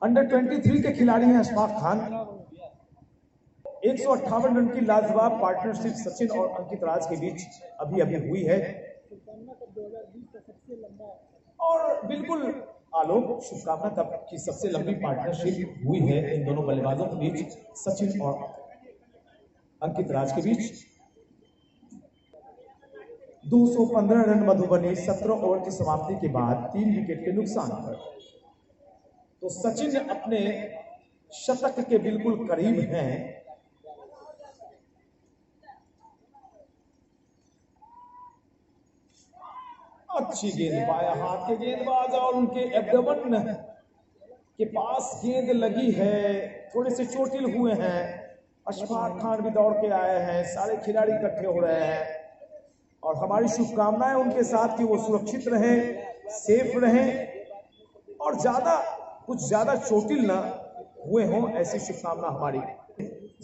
अंडर 23 के खिलाड़ी हैं अशफाक खान। 158 रन की लाजवाब पार्टनरशिप सचिन और अंकित राज के बीच अभी हुई है। और बिल्कुल आलोक, शुभकामना कप की सबसे लंबी पार्टनरशिप हुई है इन दोनों बल्लेबाजों के बीच, सचिन और अंकित राज के बीच। 215 रन मधुबनी 17 ओवर की समाप्ति के बाद 3 विकेट के नुकसान पर। तो सचिन अपने शतक के बिल्कुल करीब हैं। अच्छी गेंद, बाया हाथ के गेंदबाज और उनके एब्डोमेन के पास गेंद लगी है, थोड़े से चोटिल हुए हैं। अशफाक खान भी दौड़ के आए हैं, सारे खिलाड़ी इकट्ठे हो रहे हैं और हमारी शुभकामनाएं उनके साथ कि वो सुरक्षित रहें, सेफ रहें और कुछ ज्यादा चोटिल ना हुए हों, ऐसी शुभकामना हमारी।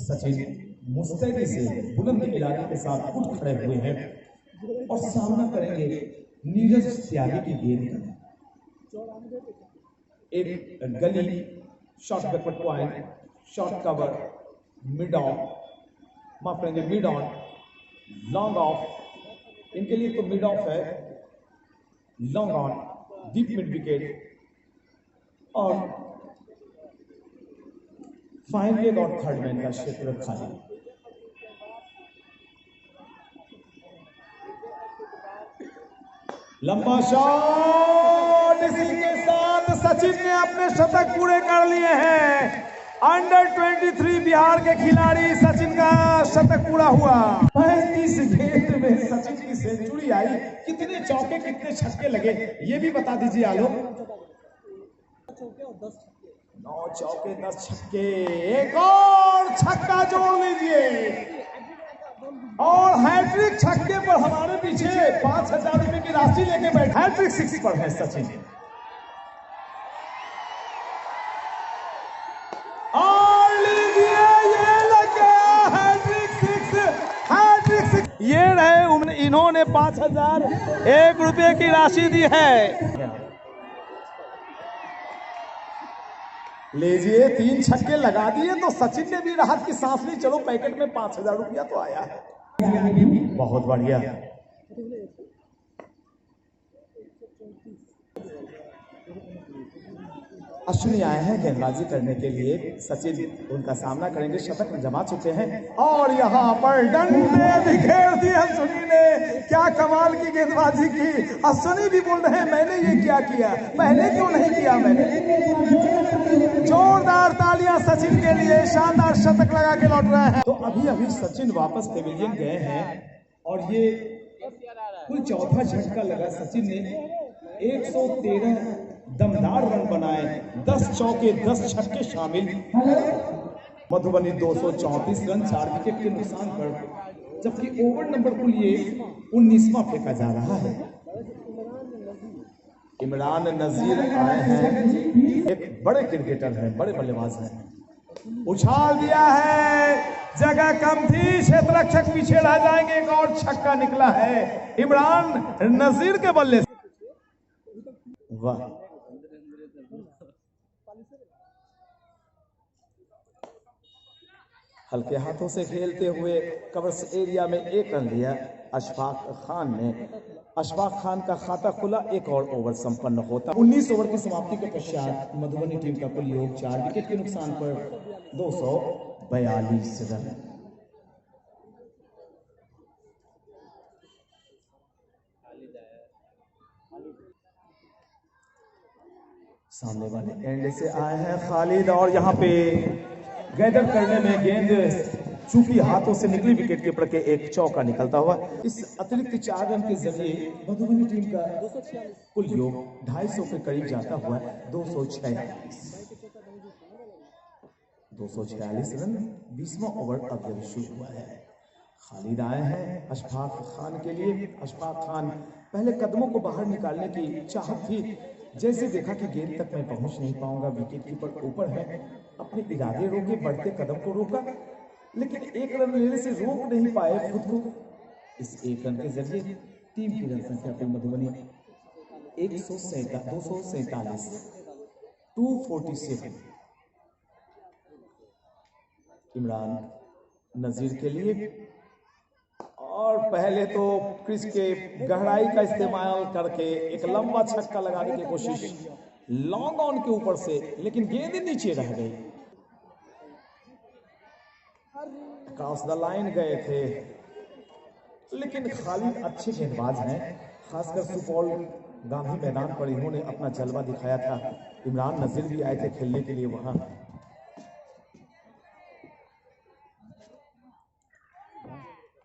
सचिन मुस्तैदी से बुलंद इरादे के साथ उठ खड़े हुए हैं और सामना करेंगे नीरज त्यागी की गेंद का। एक गली, short backward point, short cover, mid on, माफ करेंगे मिड ऑन, लॉन्ग ऑफ। इनके लिए तो मिड ऑफ है, long on, deep mid wicket और फाइन लेग और थर्ड मैन का क्षेत्र खाली। लंबा शॉट, इसी के साथ सचिन ने अपने शतक पूरे कर लिए हैं। अंडर 23 बिहार के खिलाड़ी सचिन का शतक पूरा हुआ। 35 गेंद में सचिन की सेंचुरी आई। कितने चौके कितने छक्के लगे ये भी बता दीजिए आलोक। 9 चौके 10 छक्के, एक और छक्का जोड़ लीजिए और हैट्रिक छक्के पर हमारे पीछे 5,000 रुपए की राशि लेके बैठे। हैट्रिक 6 पर है सचिन और लीजिए ये लग गया हैट्रिक 6। ये रहे, इन्होंने 5,001 रुपए की राशि दी है। लीजिए 3 छक्के लगा दिए तो सचिन ने भी राहत की सांस ली। चलो पैकेट में 5,000 रुपया तो आया है, बहुत बढ़िया। अश्विनी आए हैं गेंदबाजी करने के लिए, सचिन उनका सामना करेंगे, शतक जमा चुके हैं और यहाँ पर डंडे बिखेर दिए अश्विनी ने। क्या कमाल की गेंदबाजी की। अश्विनी भी बोल रहे हैं मैंने ये क्या किया, पहले क्यों नहीं किया मैंने। जोरदार तालियां सचिन के लिए, शानदार शतक लगा के लौट रहे हैं। तो अभी सचिन वापस पेविलियन गए हैं और ये कुल चौथा झटका लगा। सचिन ने 113 दमदार रन बनाए, 10 चौके 10 छक्के शामिल। मधुबनी 234 रन 4 विकेट के नुकसान पर, जबकि ओवर नंबर कुल ये 19वां फेंका जा रहा है। इमरान नजीर आए हैं, एक बड़े क्रिकेटर हैं, बड़े बल्लेबाज हैं। उछाल दिया है, जगह कम थी, क्षेत्ररक्षक पीछे रह जाएंगे। एक और छक्का निकला है इमरान नजीर के बल्ले से। वाह, हल्के हाथों से खेलते हुए कवर्स एरिया में 1 रन लिया अशफाक खान ने। अशफाक खान का खाता खुला, एक और ओवर संपन्न होता। 19 ओवर की समाप्ति के पश्चात मधुबनी टीम का कुल योग 4 विकेट के नुकसान पर 242 रन। सामने वाले एंड से आए हैं खालिद और यहाँ पे गैदर करने में गेंद चूंकि हाथों से निकली, विकेट कीपर के एक चौका निकलता हुआ। इस अतिरिक्त 4 रन के जरिए मधुबनी टीम का कुल योग 250 के करीब जाता हुआ 246 रन। 20वां ओवर अब शुरू हुआ है। खालिद आए हैं अशफाक खान के लिए। अशफाक खान पहले कदमों को बाहर निकालने की चाहत थी, जैसे देखा कि गेंद तक मैं पहुंच नहीं पाऊंगा, विकेट कीपर ऊपर है, अपने इरादे रोके, बढ़ते कदम को रोका, लेकिन एक रन लेने से रोक नहीं पाए खुद को। इस एक रन के जरिए टीम की रन संख्या पर मधुबनी 247 247 इमरान नजीर के लिए। और पहले तो क्रिस के गहराई का इस्तेमाल करके एक लंबा छक्का लगाने की कोशिश लॉन्ग ऑन के ऊपर से, लेकिन गेंद नीचे रह गई। क्रॉस द लाइन गए थे, लेकिन खालिद अच्छे गेंदबाज हैं, खासकर सुपौल गांधी मैदान पर इन्होंने अपना जलवा दिखाया था। इमरान नजीर भी आए थे खेलने के लिए वहां।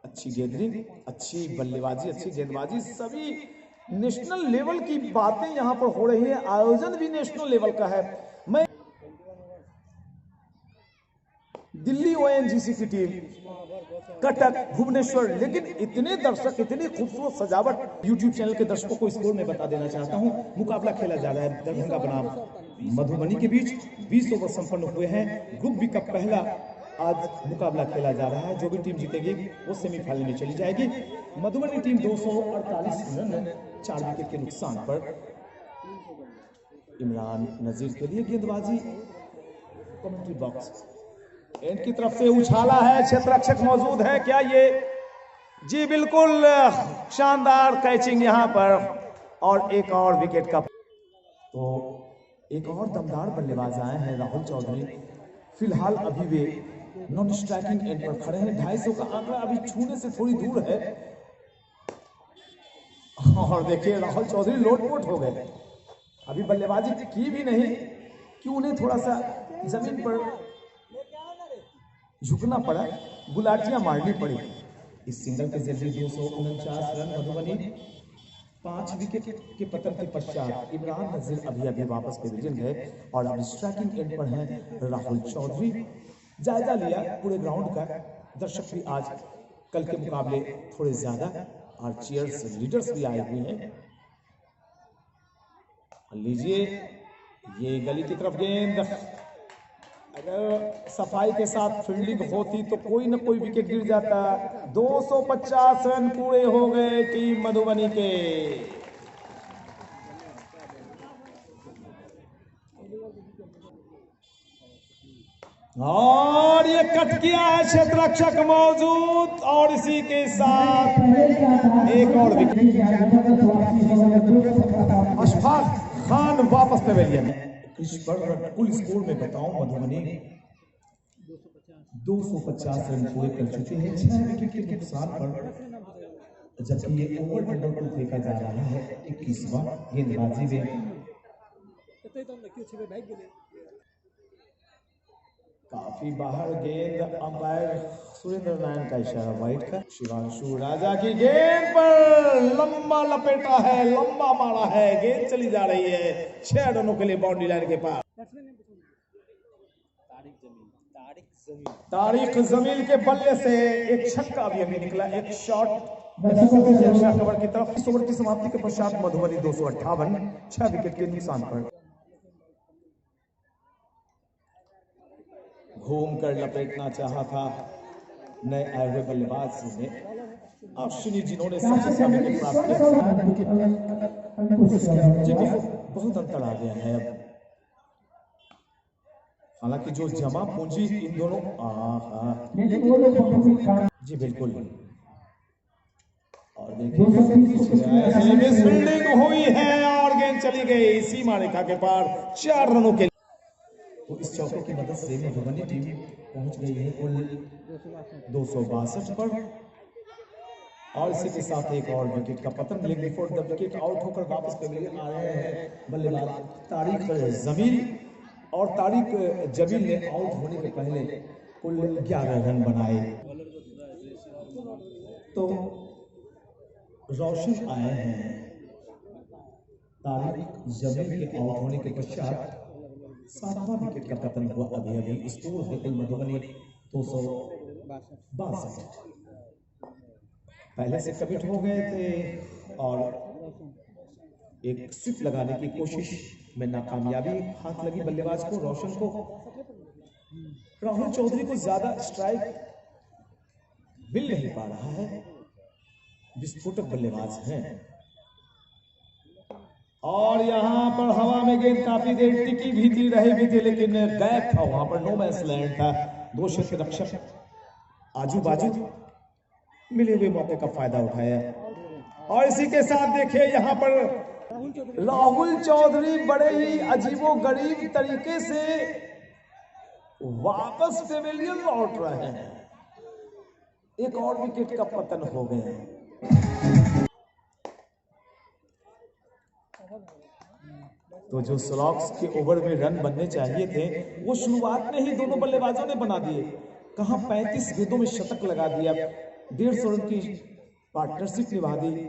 अच्छी गेंदरिंग, अच्छी बल्लेबाजी, अच्छी गेंदबाजी, सभी नेशनल लेवल की बातें यहां पर हो रही है। आयोजन भी नेशनल लेवल का है। मैं दिल्ली ओएनजीसी की टीम, कटक, भुवनेश्वर, लेकिन इतने दर्शक, इतनी खूबसूरत सजावट। यूट्यूब चैनल के दर्शकों को स्कोर में बता देना चाहता हूं। मुकाबला खेला जा रहा है दरभंगा बनाम मधुबनी के बीच। 20 ओवर संपन्न हुए हैं। ग्रुप बी का पहला आज मुकाबला खेला जा रहा है। जो भी टीम जीतेगी वो सेमीफाइनल में चली जाएगी। मधुबनी टीम 248 रन 4 विकेट के नुकसान पर। इमरान नजीर के लिए गेंदबाजी। कमेंट्री बॉक्स एंड की तरफ से उछाला है, क्षेत्ररक्षक मौजूद है क्या? ये जी बिल्कुल, शानदार कैचिंग यहां पर, और एक और विकेट का। तो एक और दमदार बल्लेबाज आए हैं, राहुल चौधरी। फिलहाल अभी वे नॉन स्ट्राइकिंग एंड पर खड़े हैं। 250 का आंकड़ा अभी छूने से थोड़ी दूर है। और देखिए राहुल चौधरी लोटपोट हो गए, अभी बल्लेबाजी की भी नहीं कि उन्हें थोड़ा सा जमीन पर झुकना पड़ा, गुलाटियां मारनी पड़ी। इस सिंगल के जरिए 249 रन मधुबनी। 5 विकेट के पतन के पश्चात इमरान नजीर अभी वापस पेविलियन गए और अब स्ट्राइकिंग एंड पर हैं राहुल चौधरी। जायजा लिया पूरे ग्राउंड का। दर्शक भी आज कल के मुकाबले थोड़े ज्यादा, और चीयर्स लीडर्स भी आए हुए हैं। लीजिए, ये गली की तरफ गेंद, अगर सफाई के साथ फील्डिंग होती तो कोई न कोई विकेट गिर जाता। 250 रन पूरे हो गए टीम मधुबनी के। और ये कट किया है, क्षेत्ररक्षक मौजूद, और इसी के साथ एक और विकेट। अशफाक खान वापस पेविलियन। कुल स्कोर में बताऊं, मधुबनी 250 रन पूरे कर चुके हैं 6 विकेट के नुकसान पर, जबकि ये ओवर नंबर को फेंका जा रहा है 21वां गेंदबाजी में। काफी बाहर गेंद, अंपायर सुरेंद्र नारायण का इशारा वाइड का। शिवांशु राजा की गेंद पर लंबा लपेटा है, लंबा मारा है, गेंद चली जा रही है 6 रनों के लिए बाउंड्री लाइन के पास। तारिक जमील के बल्ले से एक छक्का भी निकला, एक शॉट कवर की तरफ। इस ओवर की समाप्ति के पश्चात मधुबनी 258 6 विकेट के नुकसान पर। घूम कर लपेटना चाहा था नए आए हुए बल्लेबाज ने अश्विनी, जिन्होंने सबसे ज्यादा विकेट प्राप्त किया। बहुत अंतर आ गया है अब, हालांकि जो जमा पूंजी इन दोनों जी बिल्कुल। और देखिए फील्डिंग हुई है और गेंद चली गई सीमा रेखा के पार 4 रनों के। तो इस चौके की मदद से मधुबनी टीम पहुंच गई है कुल 262 पर, और इसी के साथ एक और विकेट का पतन। लेकिन बिफोर द विकेट आउट होकर वापस पेविलियन आ रहे हैं बल्लेबाज तारिक जमील, और तारिक जमील ने आउट होने के पहले कुल 11 रन बनाए। तो रोशन आए हैं तारिक जमील के आउट होने के पश्चात। 7वां विकेट का पतन हुआ अभी। स्कोर है कुल मधुबनी 262। पहले से कमिट हो गए थे और एक स्विप लगाने की कोशिश में नाकामयाबी हाथ लगी बल्लेबाज को, रोशन को। राहुल चौधरी को ज्यादा स्ट्राइक मिल नहीं पा रहा है, विस्फोटक बल्लेबाज हैं। और यहां पर हवा में गेंद काफी देर टिकी भी थी, रही भी थी, लेकिन गैप था वहां पर, नो मैंस लैंड था। दो क्षेत्र रक्षक आजू बाजू मिले हुए मौके का फायदा उठाया। और इसी के साथ देखिए यहां पर राहुल चौधरी बड़े ही अजीबो गरीब तरीके से वापस पेविलियन लौट रहे हैं। एक और विकेट का पतन हो गया। तो जो स्लॉक्स के ओवर में रन बनने चाहिए थे वो शुरुआत में ही दोनों बल्लेबाजों ने बना दिए। कहां 35 गेंदों में शतक लगा दिया, 150 रन की पार्टनरशिप निभा दी।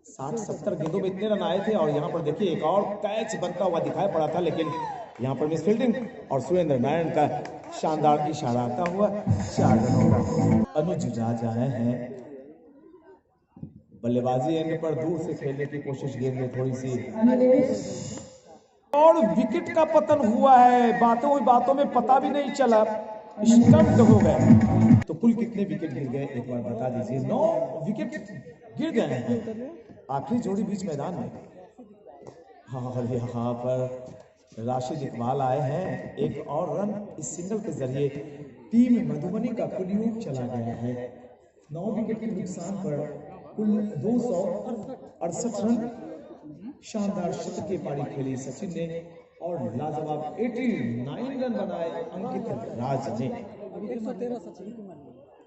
60-70 गेंदों में इतने रन आए थे। और यहाँ पर देखिए एक और कैच बनता हुआ दिखाई पड़ा था, लेकिन यहाँ पर मिस फील्डिंग और सुरेंद्र नारायण का शानदार इशारा आता हुआ 4 रनों का। अनुज राजा हैं बल्लेबाजी एंड पर दूर से खेलने की कोशिश, गेंद में थोड़ी सी और विकेट का पतन हुआ है। बातों में पता भी नहीं चला, स्टंप्ड हो गए। तो कुल कितने विकेट गिर गए एक बार बता दीजिए। 9 विकेट गिर गए हैं आखिरी जोड़ी बीच मैदान में। और यहाँ पर राशिद इकबाल आए हैं, एक और रन इस सिंगल के जरिए टीम मधुबनी का कुल योग चला गया है। 9 विकेट के नुकसान पर कुल 268 रन। शानदार शतक की पारी खेली सचिन ने और लाजवाब 89 रन बनाए अंकित राज ने। 113 सचिन की मारी,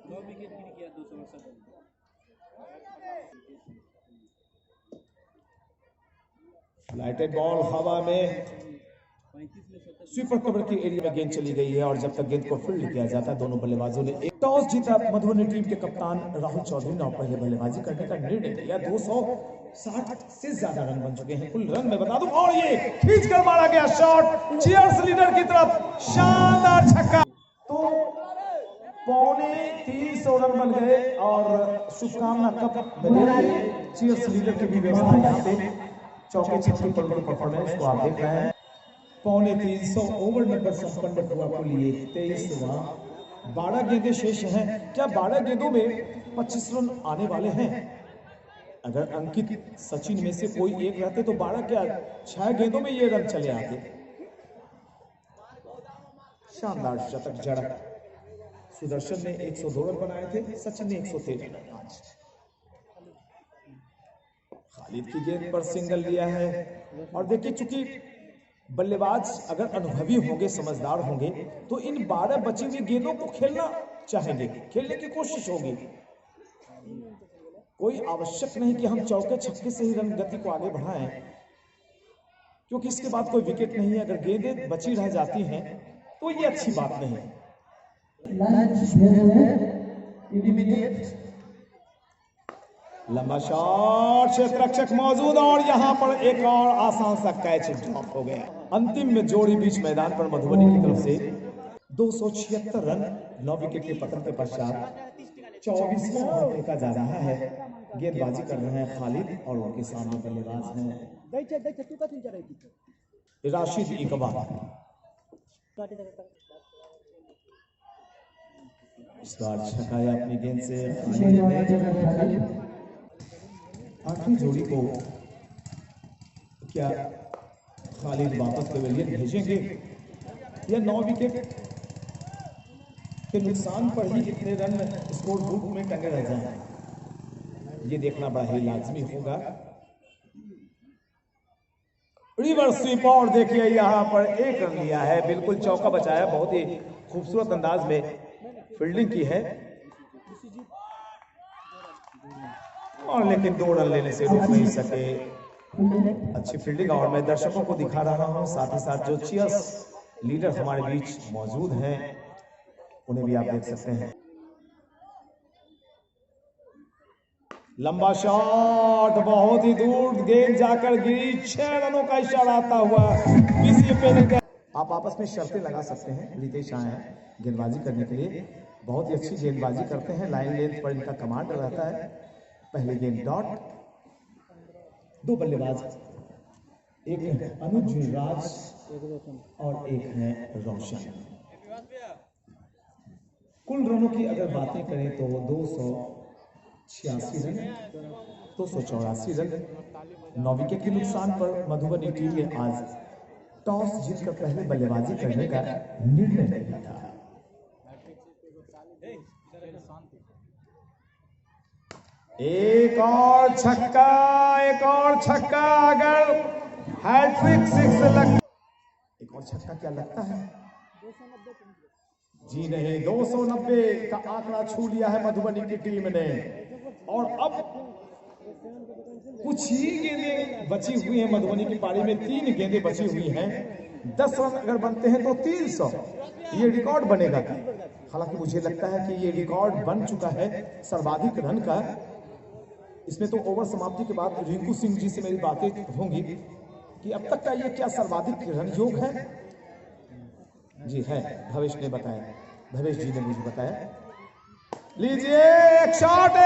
9 विकेट गिर गया, 268। लाइटेड बॉल हवा में स्वीपर कवर की एरिया में गेंद चली गई है। और जब तक गेंद को फील्ड किया जाता, दोनों बल्लेबाजों ने एक टॉस जीता। मधुबनी टीम के कप्तान राहुल चौधरी ने पहले बल्लेबाजी करने का निर्णय लिया। 260 से ज्यादा रन बन चुके हैं कुल रन में बता दूं। और ये खींच कर मारा गया शॉट चीयर्स लीडर की तरफ, शानदार छक्का। तो 350 रन बन गए। और शुभकामना कप में चीयर्स लीडर की भी व्यवस्था यहाँ पे चौके छक्के पर परफॉर्मेंस को आप देख रहे हैं। 350 ओवर नंबर संपन्न हुआ कुल ये 23वां। 12 गेंदें शेष हैं। क्या 12 गेंदों में 25 रन आने वाले हैं? अगर अंकित सचिन में से कोई एक रहते तो 12 क्या 6 गेंदों में ये रन चले आते। शानदार शतक जड़ा। सुदर्शन ने 102 रन बनाए थे, सचिन ने 113 रन। खालिद की गेंद पर सिंगल लिया है। और देखिए चूंकि बल्लेबाज अगर अनुभवी होंगे, समझदार होंगे, तो इन 12 बची हुई गेंदों को खेलना चाहेंगे, खेलने की कोशिश होगी। कोई आवश्यक नहीं कि हम चौके छक्के से ही रन गति को आगे बढ़ाएं, क्योंकि इसके बाद कोई विकेट नहीं है। अगर गेंदें बची रह जाती हैं तो ये अच्छी बात नहीं। लंबा शॉट, क्षेत्र रक्षक मौजूद और यहां पर एक और आसान सा कैच ड्रॉप हो गया। अंतिम में जोड़ी बीच मैदान पर मधुबनी की तरफ से 276 रन 9 विकेट के पतन के पश्चात 24वां ओवर फेंका जा रहा है। गेंदबाजी कर रहे हैं खालिद और उनके सामने बल्लेबाज हैं राशिद इकबाल। इस बार छकाया अपनी गेंद से खालिद ने। आखिरी जोड़ी को क्या खालिद वापस पेविलियन भेजेंगे या 9 विकेट के नुकसान पर ही कितने रन स्कोर बुक में टंगे रह जाएं, ये देखना बड़ा ही लाजमी होगा। रिवर्स स्वीप और देखिए यहां पर 1 रन लिया है, बिल्कुल चौका बचाया। बहुत ही खूबसूरत अंदाज में फील्डिंग की है और लेकिन 2 रन लेने से रुक नहीं सके। अच्छी फील्डिंग। और मैं दर्शकों को दिखा रहा हूं, साथ ही साथ जो चीयर्स लीडर हमारे बीच मौजूद हैं उन्हें भी आप देख सकते हैं। लंबा शॉट, बहुत ही दूर गेंद जाकर गिरी। 6 रनों का इशारा आता हुआ आप आपस में शर्तें लगा सकते हैं। रितेश आए हैं गेंदबाजी करने के लिए, बहुत ही अच्छी गेंदबाजी करते हैं। लाइन लेंथ पर इनका कमांड रहता है। पहली गेंद डॉट, दो बल्लेबाज, एक है अनुज राज एक रोशन और एक है रोशन। कुल रनों की अगर बातें करें तो 286 रन, 284 रन। 9 विकेट के नुकसान पर मधुबनी टीम ने आज टॉस जीतकर पहले बल्लेबाजी करने का निर्णय लिया था। एक और छक्का, एक और छक्का, अगर हैट्रिक सिक्स लग, एक और छक्का क्या लगता है? जी नहीं, 290 का आंकड़ा छू लिया है मधुबनी की टीम ने। और अब कुछ ही गेंदें बची हुई हैं मधुबनी की पारी में, 3 गेंदें बची हुई हैं। 10 रन अगर बनते हैं तो 300 ये रिकॉर्ड बनेगा। हालांकि मुझे लगता है कि ये रिकॉर्ड बन चुका है सर्वाधिक रन का। इसमें तो ओवर समाप्ति के बाद रिंकू सिंह जी से मेरी बातें होंगी कि अब तक का ये क्या सर्वाधिक रन योग है। जी है, भवेश ने बताया, भवेश जी ने मुझे बताया। लीजिए एक शॉट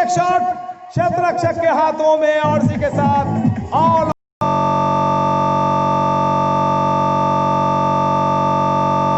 क्षेत्ररक्षक के हाथों में और इसी के साथ ऑल